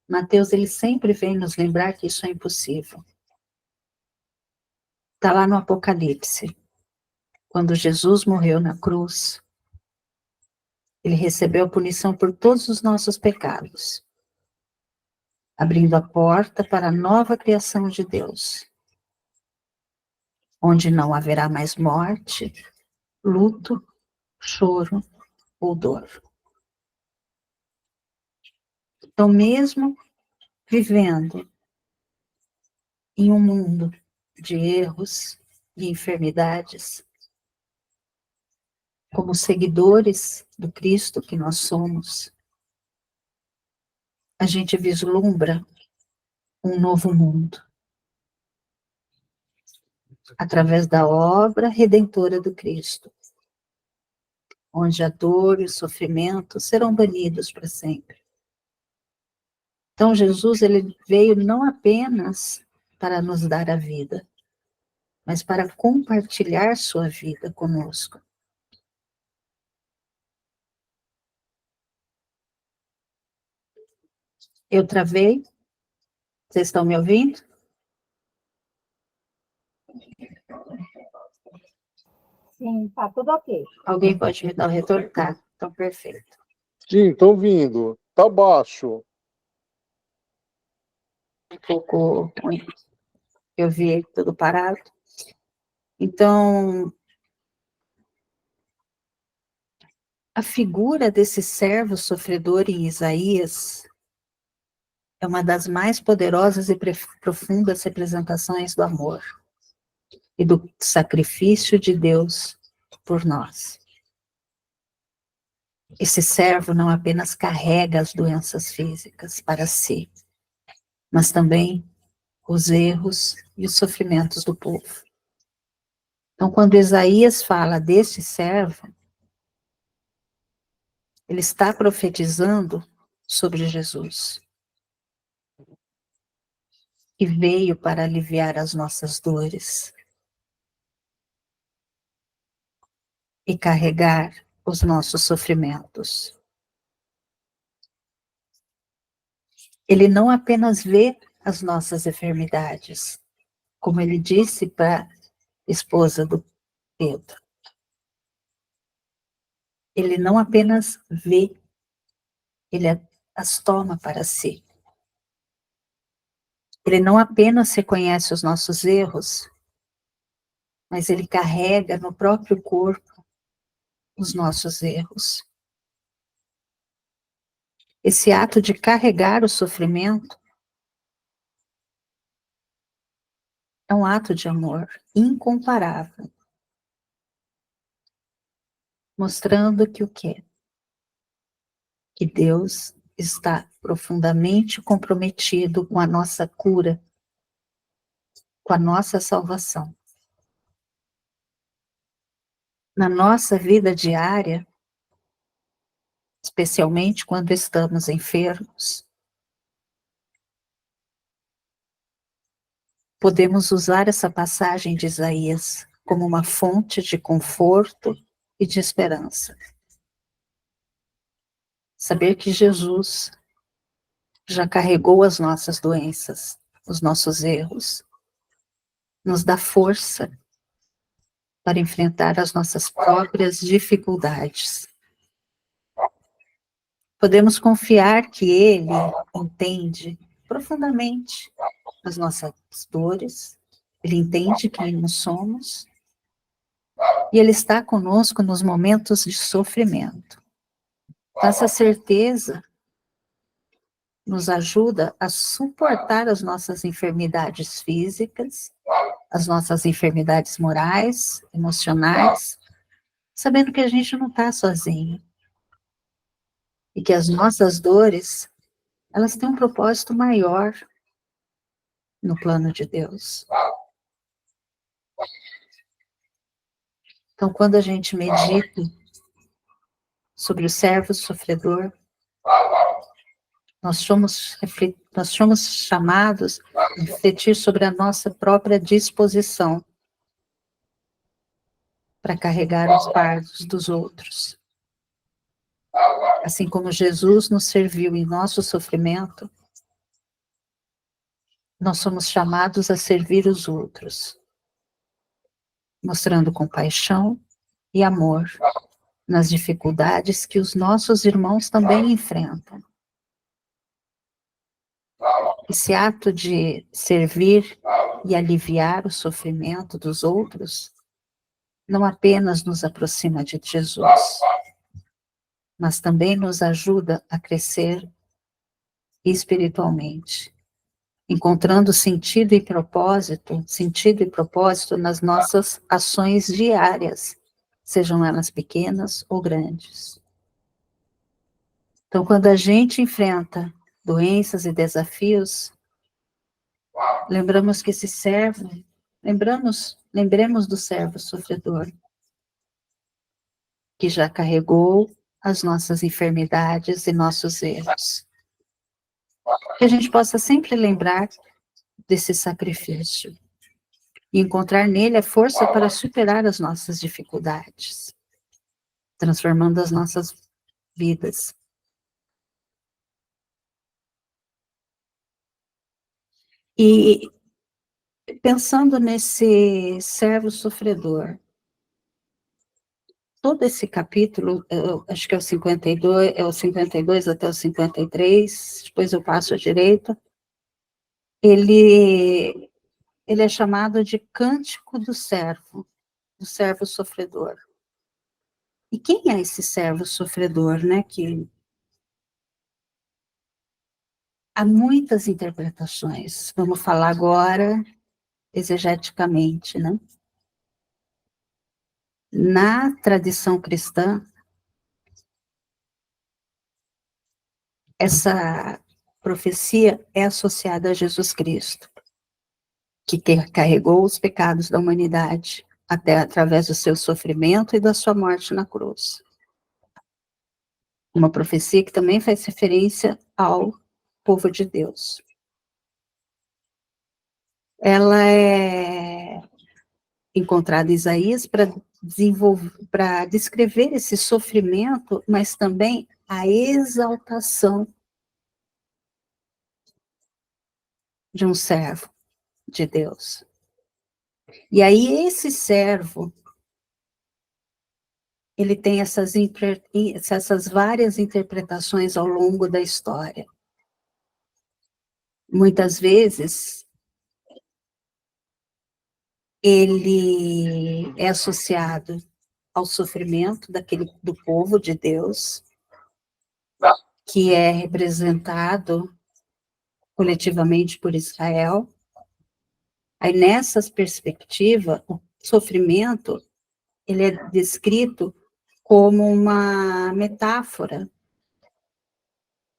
Mateus, ele sempre vem nos lembrar que isso é impossível. Está lá no Apocalipse. Quando Jesus morreu na cruz, ele recebeu a punição por todos os nossos pecados, abrindo a porta para a nova criação de Deus, onde não haverá mais morte, luto, choro ou dor. Então, mesmo vivendo em um mundo de erros e enfermidades, como seguidores do Cristo que nós somos, a gente vislumbra um novo mundo, através da obra redentora do Cristo, onde a dor e o sofrimento serão banidos para sempre. Então, Jesus, ele veio não apenas para nos dar a vida, mas para compartilhar sua vida conosco. Eu travei? Vocês estão me ouvindo? Sim, está tudo ok. Alguém pode me dar o retorno? Tá, então perfeito. Sim, estou ouvindo. Tá baixo. Um pouco ruim. Eu vi tudo parado. Então, a figura desse servo sofredor em Isaías é uma das mais poderosas e profundas representações do amor e do sacrifício de Deus por nós. Esse servo não apenas carrega as doenças físicas para si, mas também os erros e os sofrimentos do povo. Então, quando Isaías fala deste servo, ele está profetizando sobre Jesus, que veio para aliviar as nossas dores e carregar os nossos sofrimentos. Ele não apenas vê as nossas enfermidades, como ele disse para a esposa do Pedro. Ele não apenas vê, ele as toma para si. Ele não apenas reconhece os nossos erros, mas ele carrega no próprio corpo os nossos erros. Esse ato de carregar o sofrimento é um ato de amor incomparável, mostrando que o quê? Que Deus está profundamente comprometido com a nossa cura, com a nossa salvação. Na nossa vida diária, especialmente quando estamos enfermos, podemos usar essa passagem de Isaías como uma fonte de conforto e de esperança. Saber que Jesus já carregou as nossas doenças, os nossos erros, nos dá força para enfrentar as nossas próprias dificuldades. Podemos confiar que Ele entende profundamente as nossas dores, Ele entende quem nós somos, e Ele está conosco nos momentos de sofrimento. Essa certeza nos ajuda a suportar as nossas enfermidades físicas, as nossas enfermidades morais, emocionais, sabendo que a gente não está sozinho. E que as nossas dores, elas têm um propósito maior no plano de Deus. Então, quando a gente medita sobre o servo sofredor, nós somos chamados a refletir sobre a nossa própria disposição para carregar os fardos dos outros. Assim como Jesus nos serviu em nosso sofrimento, nós somos chamados a servir os outros, mostrando compaixão e amor nas dificuldades que os nossos irmãos também enfrentam. Esse ato de servir e aliviar o sofrimento dos outros não apenas nos aproxima de Jesus, mas também nos ajuda a crescer espiritualmente encontrando sentido e propósito nas nossas ações diárias, sejam elas pequenas ou grandes. Então, quando a gente enfrenta doenças e desafios, lembramos que esse servo, lembremos do servo sofredor, que já carregou as nossas enfermidades e nossos erros. Que a gente possa sempre lembrar desse sacrifício e encontrar nele a força para superar as nossas dificuldades, transformando as nossas vidas. E pensando nesse servo sofredor, todo esse capítulo, acho que é o 52 até o 53, depois eu passo à direita, ele é chamado de Cântico do servo sofredor. E quem é esse servo sofredor, né? Que há muitas interpretações. Vamos falar agora exegeticamente, né? Na tradição cristã, essa profecia é associada a Jesus Cristo, que carregou os pecados da humanidade até através do seu sofrimento e da sua morte na cruz. Uma profecia que também faz referência ao povo de Deus. Ela é encontrada em Isaías para descrever esse sofrimento, mas também a exaltação de um servo de Deus. E aí esse servo, ele tem essas várias interpretações ao longo da história. Muitas vezes, ele é associado ao sofrimento do povo de Deus, que é representado coletivamente por Israel. Aí, nessa perspectiva, o sofrimento, ele é descrito como uma metáfora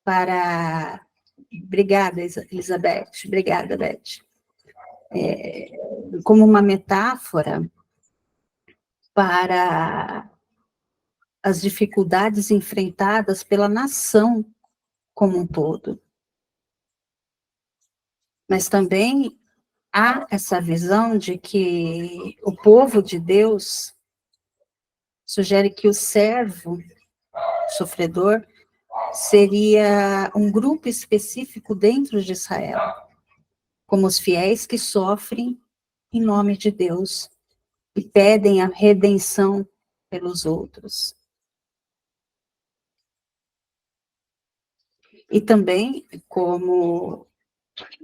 para... Obrigada, Elizabeth. Obrigada, Beth. Como uma metáfora para as dificuldades enfrentadas pela nação como um todo. Mas também há essa visão de que o povo de Deus sugere que o servo sofredor seria um grupo específico dentro de Israel, como os fiéis que sofrem em nome de Deus e pedem a redenção pelos outros. E também, como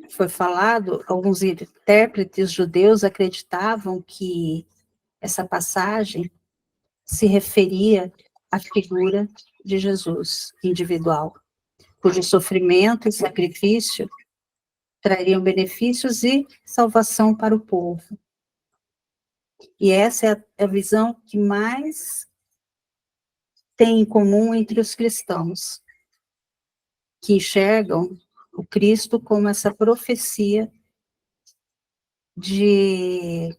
foi falado, alguns intérpretes judeus acreditavam que essa passagem se referia à figura de Jesus individual, cujo sofrimento e sacrifício trariam benefícios e salvação para o povo. E essa é a visão que mais tem em comum entre os cristãos, que enxergam o Cristo como essa profecia de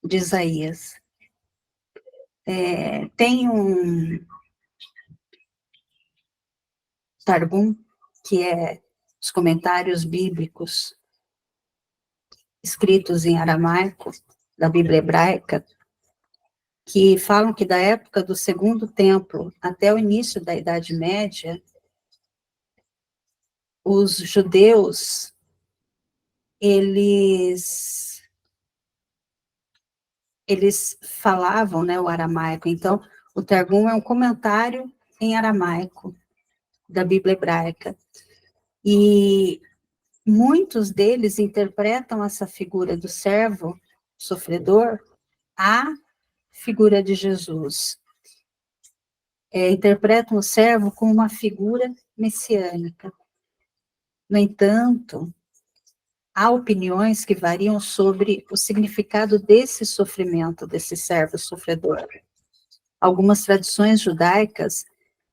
Isaías. Tem um Targum, que é os comentários bíblicos escritos em aramaico, da Bíblia hebraica, que falam que da época do Segundo Templo até o início da Idade Média, os judeus, eles falavam, né, o aramaico. Então, o Targum é um comentário em aramaico da Bíblia hebraica. E muitos deles interpretam essa figura do servo sofredor a figura de Jesus. Interpretam o servo como uma figura messiânica. No entanto, há opiniões que variam sobre o significado desse sofrimento, desse servo sofredor. Algumas tradições judaicas,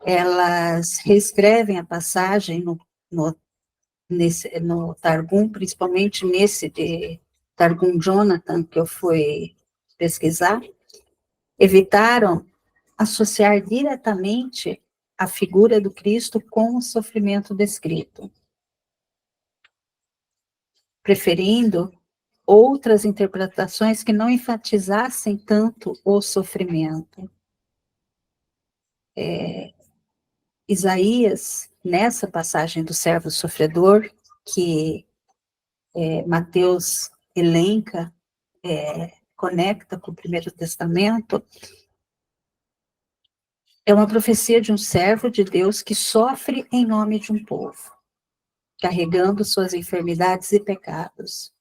elas reescrevem a passagem no Targum, principalmente nesse de Targum Jonathan, que eu fui pesquisar, evitaram associar diretamente a figura do Cristo com o sofrimento descrito, preferindo outras interpretações que não enfatizassem tanto o sofrimento. Isaías, nessa passagem do servo sofredor, que Mateus elenca, conecta com o Primeiro Testamento, é uma profecia de um servo de Deus que sofre em nome de um povo, carregando suas enfermidades e pecados.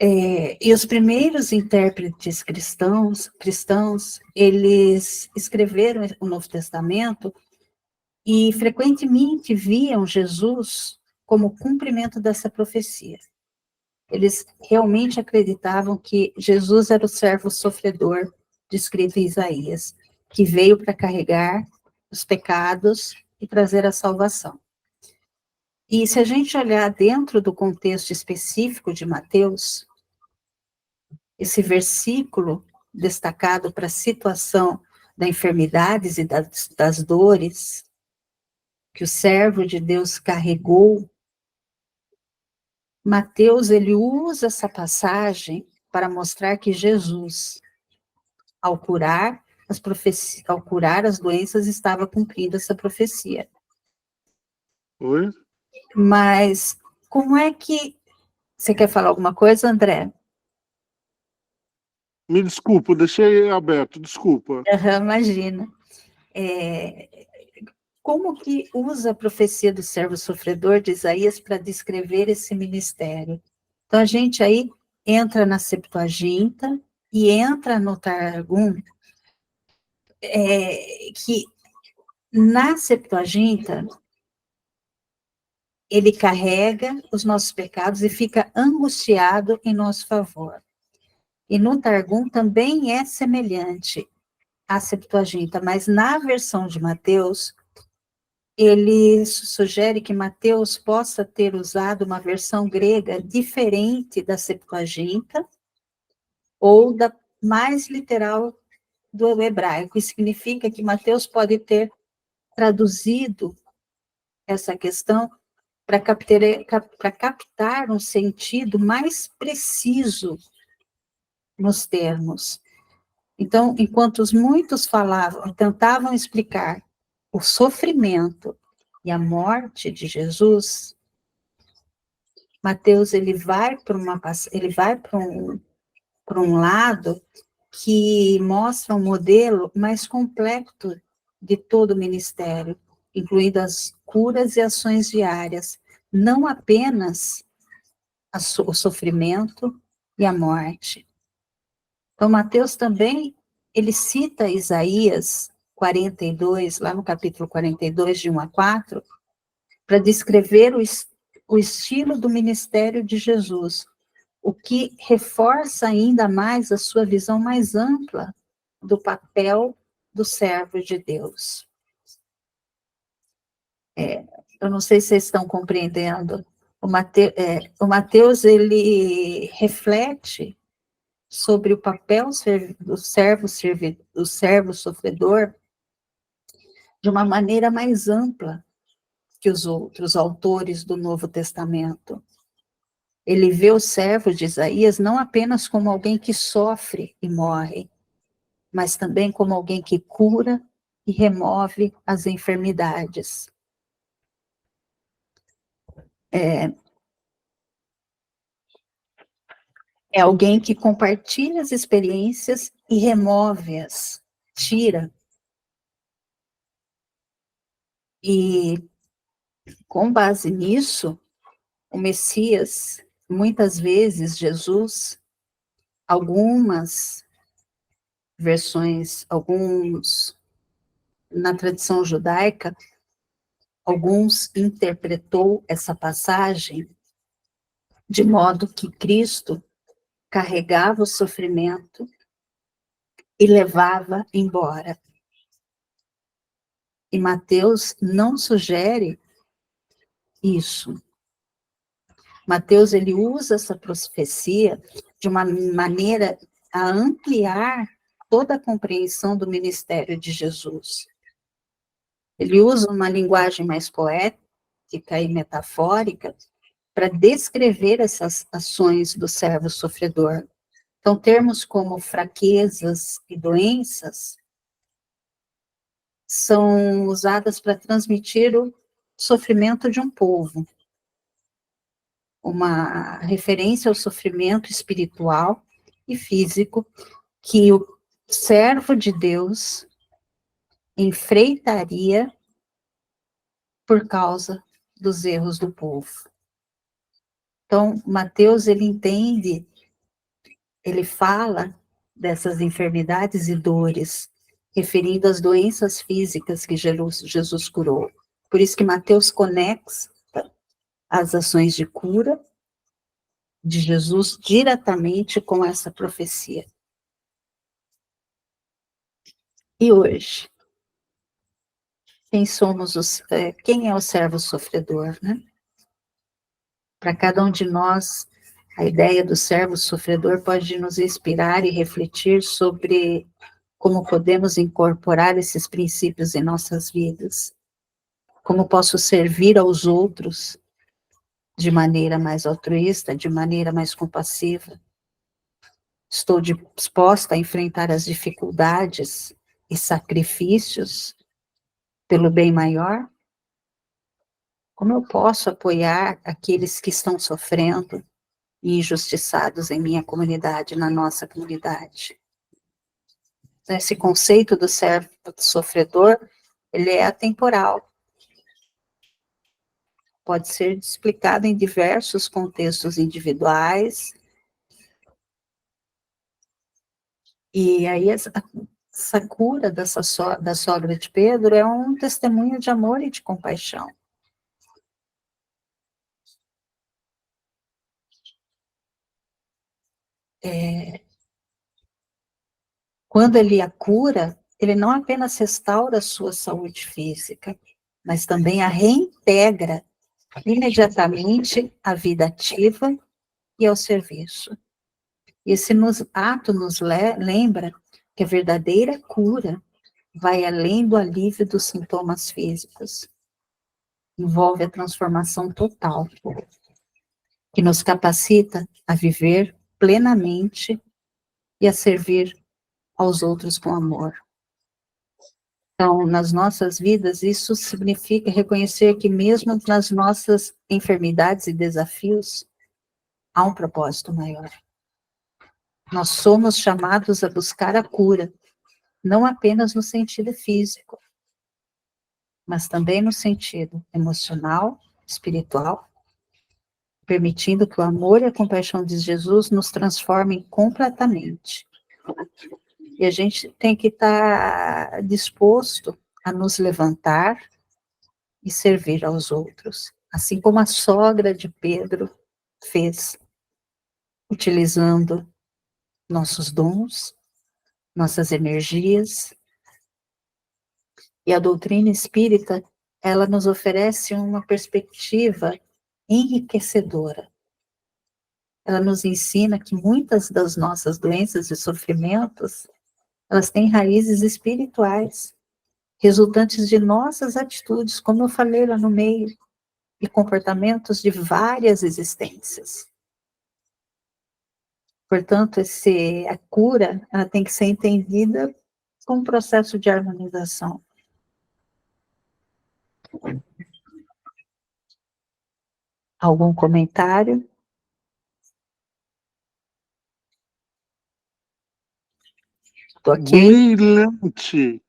E os primeiros intérpretes cristãos, eles escreveram o Novo Testamento e frequentemente viam Jesus como cumprimento dessa profecia. Eles realmente acreditavam que Jesus era o servo sofredor descrito em Isaías, que veio para carregar os pecados e trazer a salvação. E se a gente olhar dentro do contexto específico de Mateus, esse versículo destacado para a situação das enfermidades e das dores que o servo de Deus carregou, Mateus, ele usa essa passagem para mostrar que Jesus, ao curar as doenças, estava cumprindo essa profecia. Oi? Mas como é que... Você quer falar alguma coisa, André? Me desculpa, deixei aberto, desculpa. Imagina. Como que usa a profecia do servo sofredor de Isaías para descrever esse ministério? Então, a gente aí entra na Septuaginta e entra no Targum, que na Septuaginta ele carrega os nossos pecados e fica angustiado em nosso favor. E no Targum também é semelhante à Septuaginta, mas na versão de Mateus, ele sugere que Mateus possa ter usado uma versão grega diferente da Septuaginta, ou da mais literal do hebraico. Isso significa que Mateus pode ter traduzido essa questão para captar um sentido mais preciso nos termos. Então, enquanto muitos tentavam explicar o sofrimento e a morte de Jesus, Mateus ele vai para um lado que mostra um modelo mais completo de todo o ministério, incluindo as curas e ações diárias, não apenas o sofrimento e a morte. Então, Mateus também, ele cita Isaías 42, lá no capítulo 42, de 1 a 4, para descrever o estilo do ministério de Jesus, o que reforça ainda mais a sua visão mais ampla do papel do servo de Deus. Eu não sei se vocês estão compreendendo. O Mateus, ele reflete sobre o papel do servo sofredor de uma maneira mais ampla que os outros autores do Novo Testamento. Ele vê o servo de Isaías não apenas como alguém que sofre e morre, mas também como alguém que cura e remove as enfermidades. É alguém que compartilha as experiências e remove-as, tira. E, com base nisso, o Messias, muitas vezes, Jesus, algumas versões, na tradição judaica, Alguns interpretou essa passagem de modo que Cristo carregava o sofrimento e levava embora. E Mateus não sugere isso. Mateus, ele usa essa profecia de uma maneira a ampliar toda a compreensão do ministério de Jesus. Ele usa uma linguagem mais poética e metafórica para descrever essas ações do servo sofredor. Então, termos como fraquezas e doenças são usadas para transmitir o sofrimento de um povo, uma referência ao sofrimento espiritual e físico que o servo de Deus enfrentaria por causa dos erros do povo. Então, Mateus, ele entende, ele fala dessas enfermidades e dores, referindo às doenças físicas que Jesus curou. Por isso que Mateus conecta as ações de cura de Jesus diretamente com essa profecia. E hoje, quem é o servo sofredor, né? Para cada um de nós, a ideia do servo sofredor pode nos inspirar e refletir sobre como podemos incorporar esses princípios em nossas vidas. Como posso servir aos outros de maneira mais altruísta, de maneira mais compassiva. Estou disposta a enfrentar as dificuldades e sacrifícios pelo bem maior? Como eu posso apoiar aqueles que estão sofrendo e injustiçados em minha comunidade, na nossa comunidade? Esse conceito do servo sofredor, ele é atemporal. Pode ser explicado em diversos contextos individuais. E aí essa cura da sogra de Pedro é um testemunho de amor e de compaixão. Quando ele a cura, ele não apenas restaura a sua saúde física, mas também a reintegra imediatamente à vida ativa e ao serviço. Esse ato nos lembra que a verdadeira cura vai além do alívio dos sintomas físicos. Envolve a transformação total, que nos capacita a viver plenamente e a servir aos outros com amor. Então, nas nossas vidas, isso significa reconhecer que mesmo nas nossas enfermidades e desafios, há um propósito maior. Nós somos chamados a buscar a cura, não apenas no sentido físico, mas também no sentido emocional, espiritual, permitindo que o amor e a compaixão de Jesus nos transformem completamente. E a gente tem que estar disposto a nos levantar e servir aos outros, assim como a sogra de Pedro fez, utilizando nossos dons, nossas energias. E a doutrina espírita, ela nos oferece uma perspectiva enriquecedora. Ela nos ensina que muitas das nossas doenças e sofrimentos, elas têm raízes espirituais, resultantes de nossas atitudes, como eu falei lá no meio, e comportamentos de várias existências. Portanto, a cura, ela tem que ser entendida como um processo de harmonização. Algum comentário? Estou aqui. Brilhante!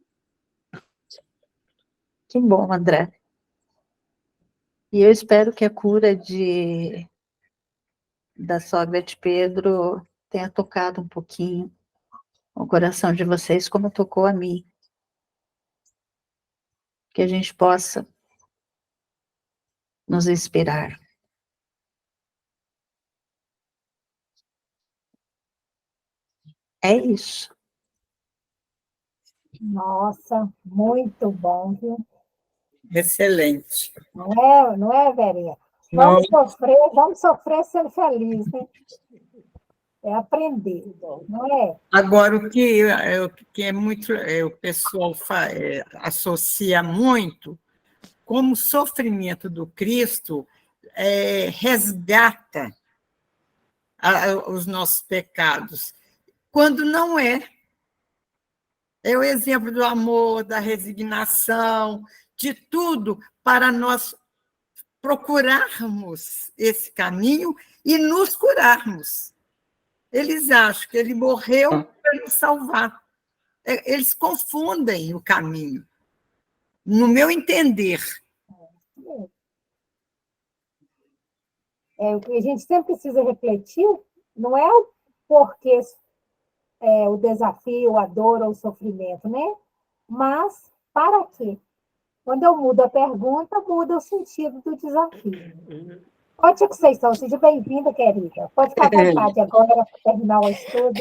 Que bom, André. E eu espero que a cura da sogra de Pedro tenha tocado um pouquinho o coração de vocês, como tocou a mim. Que a gente possa nos inspirar. É isso. Nossa, muito bom, viu? Excelente. Não é, Verinha? Não, Vamos sofrer sendo felizes, né? É aprender, não é? agora, o que é muito, o pessoal associa muito, como o sofrimento do Cristo resgata os nossos pecados, quando não é. É o exemplo do amor, da resignação, de tudo para nós procurarmos esse caminho e nos curarmos. Eles acham que ele morreu para nos salvar. Eles confundem o caminho, no meu entender. O que a gente sempre precisa refletir não é o porquê, o desafio, a dor ou o sofrimento, né? Mas para quê? Quando eu mudo a pergunta, muda o sentido do desafio. Pode Conceição, seja bem-vinda, querida. Pode ficar à vontade agora para terminar o estudo.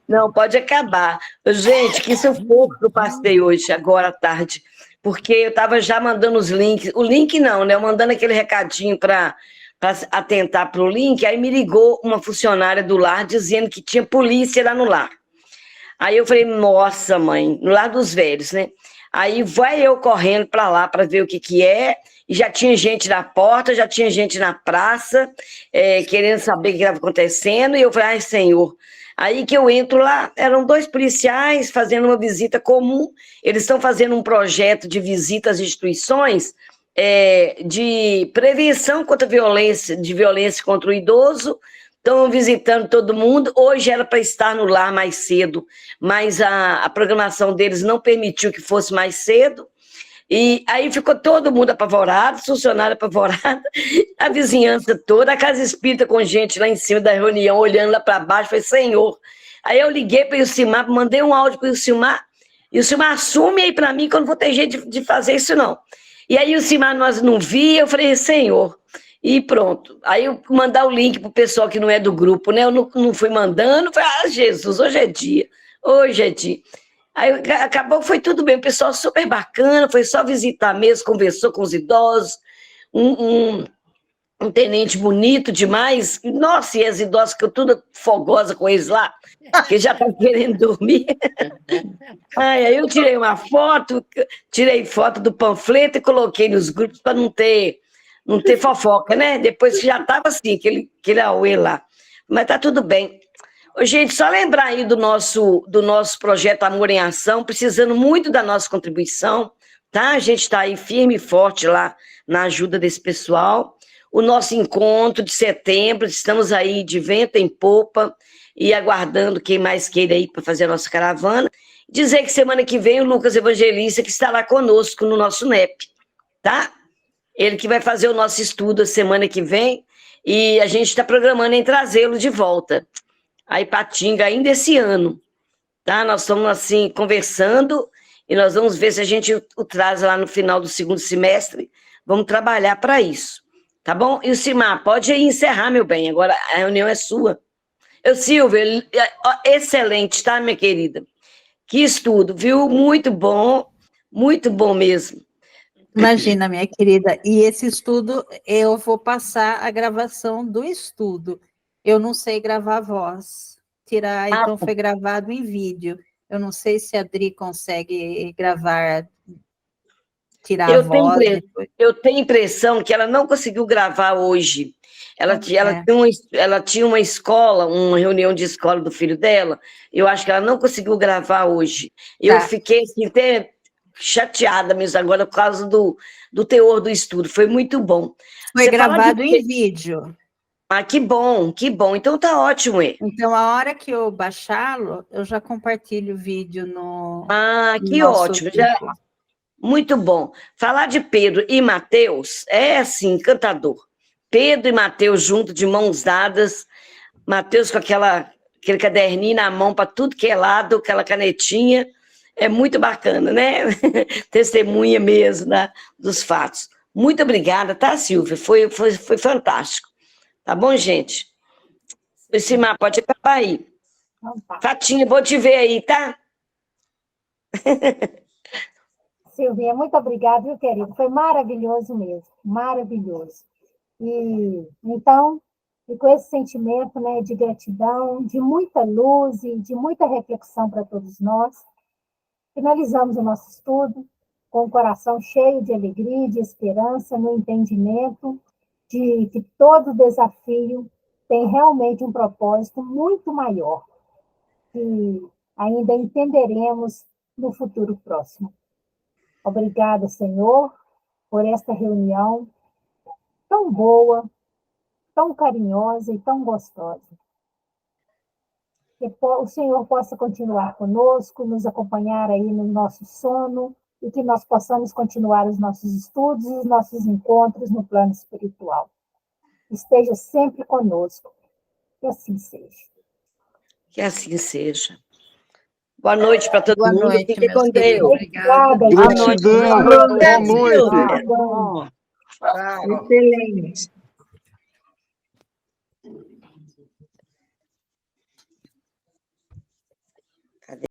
Não, pode acabar. Gente, que sufoco que eu passei hoje, agora à tarde, porque eu estava já mandando os links. O link não, né? Eu mandando aquele recadinho para atentar para o link, aí me ligou uma funcionária do lar dizendo que tinha polícia lá no lar. Aí eu falei, nossa, mãe, no lar dos velhos, né? Aí vai eu correndo para lá para ver o que é, e já tinha gente na porta, já tinha gente na praça, querendo saber o que estava acontecendo, e eu falei, ai, Senhor. Aí que eu entro lá, eram 2 policiais fazendo uma visita comum, eles estão fazendo um projeto de visita às instituições, de prevenção contra a violência, de violência contra o idoso, estão visitando todo mundo. Hoje era para estar no lar mais cedo, mas a programação deles não permitiu que fosse mais cedo, e aí ficou todo mundo apavorado, funcionário apavorado, a vizinhança toda, a casa espírita com gente lá em cima da reunião, olhando lá para baixo, falei, Senhor. Aí eu liguei para o Ilcimar, mandei um áudio para o Ilcimar, e o Ilcimar assume aí para mim que eu não vou ter jeito de fazer isso, não. E aí o Ilcimar nós não via, eu falei, Senhor, e pronto. Aí eu mandar o link para o pessoal que não é do grupo, né? Eu não fui mandando, falei, Jesus, hoje é dia. Aí acabou que foi tudo bem, o pessoal super bacana, foi só visitar mesmo, conversou com os idosos, um tenente bonito demais, nossa, e as idosas ficam tudo fogosa com eles lá, que já estão querendo dormir. Aí eu tirei foto do panfleto e coloquei nos grupos para não ter fofoca, né? Depois que já estava assim, aquele auê lá. Mas tá tudo bem. Ô, gente, só lembrar aí do nosso projeto Amor em Ação, precisando muito da nossa contribuição, tá? A gente está aí firme e forte lá na ajuda desse pessoal. O nosso encontro de setembro, estamos aí de vento em popa e aguardando quem mais queira aí para fazer a nossa caravana. Dizer que semana que vem o Lucas Evangelista que estará conosco no nosso NEP, tá? Ele que vai fazer o nosso estudo a semana que vem e a gente está programando em trazê-lo de volta a Ipatinga ainda esse ano, tá? Nós estamos, assim, conversando e nós vamos ver se a gente o traz lá no final do 2º semestre, vamos trabalhar para isso, tá bom? E o Ilcimar, pode aí encerrar, meu bem, agora a reunião é sua. Silvia, excelente, tá, minha querida? Que estudo, viu? Muito bom mesmo. Imagina, minha querida, e esse estudo, eu vou passar a gravação do estudo. Eu não sei gravar voz. Então foi gravado em vídeo. Eu não sei se a Adri consegue gravar, tirar a voz. Eu tenho impressão que ela não conseguiu gravar hoje. Ela tinha uma escola, uma reunião de escola do filho dela, eu acho que ela não conseguiu gravar hoje. Eu fiquei assim, até chateada mesmo agora por causa do teor do estudo, foi muito bom. Foi gravado em vídeo. Ah, que bom, então tá ótimo. Então, a hora que eu baixá-lo, eu já compartilho o vídeo no... Ah, que ótimo, muito bom. Falar de Pedro e Mateus é, assim, encantador. Pedro e Mateus juntos, de mãos dadas, Mateus com aquele caderninho na mão para tudo que é lado, aquela canetinha, é muito bacana, né? Testemunha mesmo, né, dos fatos. Muito obrigada, tá, Silvia? Foi fantástico. Tá bom, gente? Esse mapa pode acabar aí. Então, tá. Fatinha, vou te ver aí, tá? Silvinha, muito obrigada, viu, querido? Foi maravilhoso mesmo, maravilhoso. E então, e com esse sentimento, né, de gratidão, de muita luz e de muita reflexão para todos nós, finalizamos o nosso estudo com o coração cheio de alegria e de esperança, no entendimento de que todo desafio tem realmente um propósito muito maior, que ainda entenderemos no futuro próximo. Obrigada, Senhor, por esta reunião tão boa, tão carinhosa e tão gostosa. Que o Senhor possa continuar conosco, nos acompanhar aí no nosso sono, e que nós possamos continuar os nossos estudos e os nossos encontros no plano espiritual. Esteja sempre conosco. Que assim seja. Que assim seja. Boa noite para todo Boa mundo. noite, Fiquem meus com queridos. Deus. Obrigada. Obrigada, Gratidão, boa noite. Silvia. Tchau. Excelente.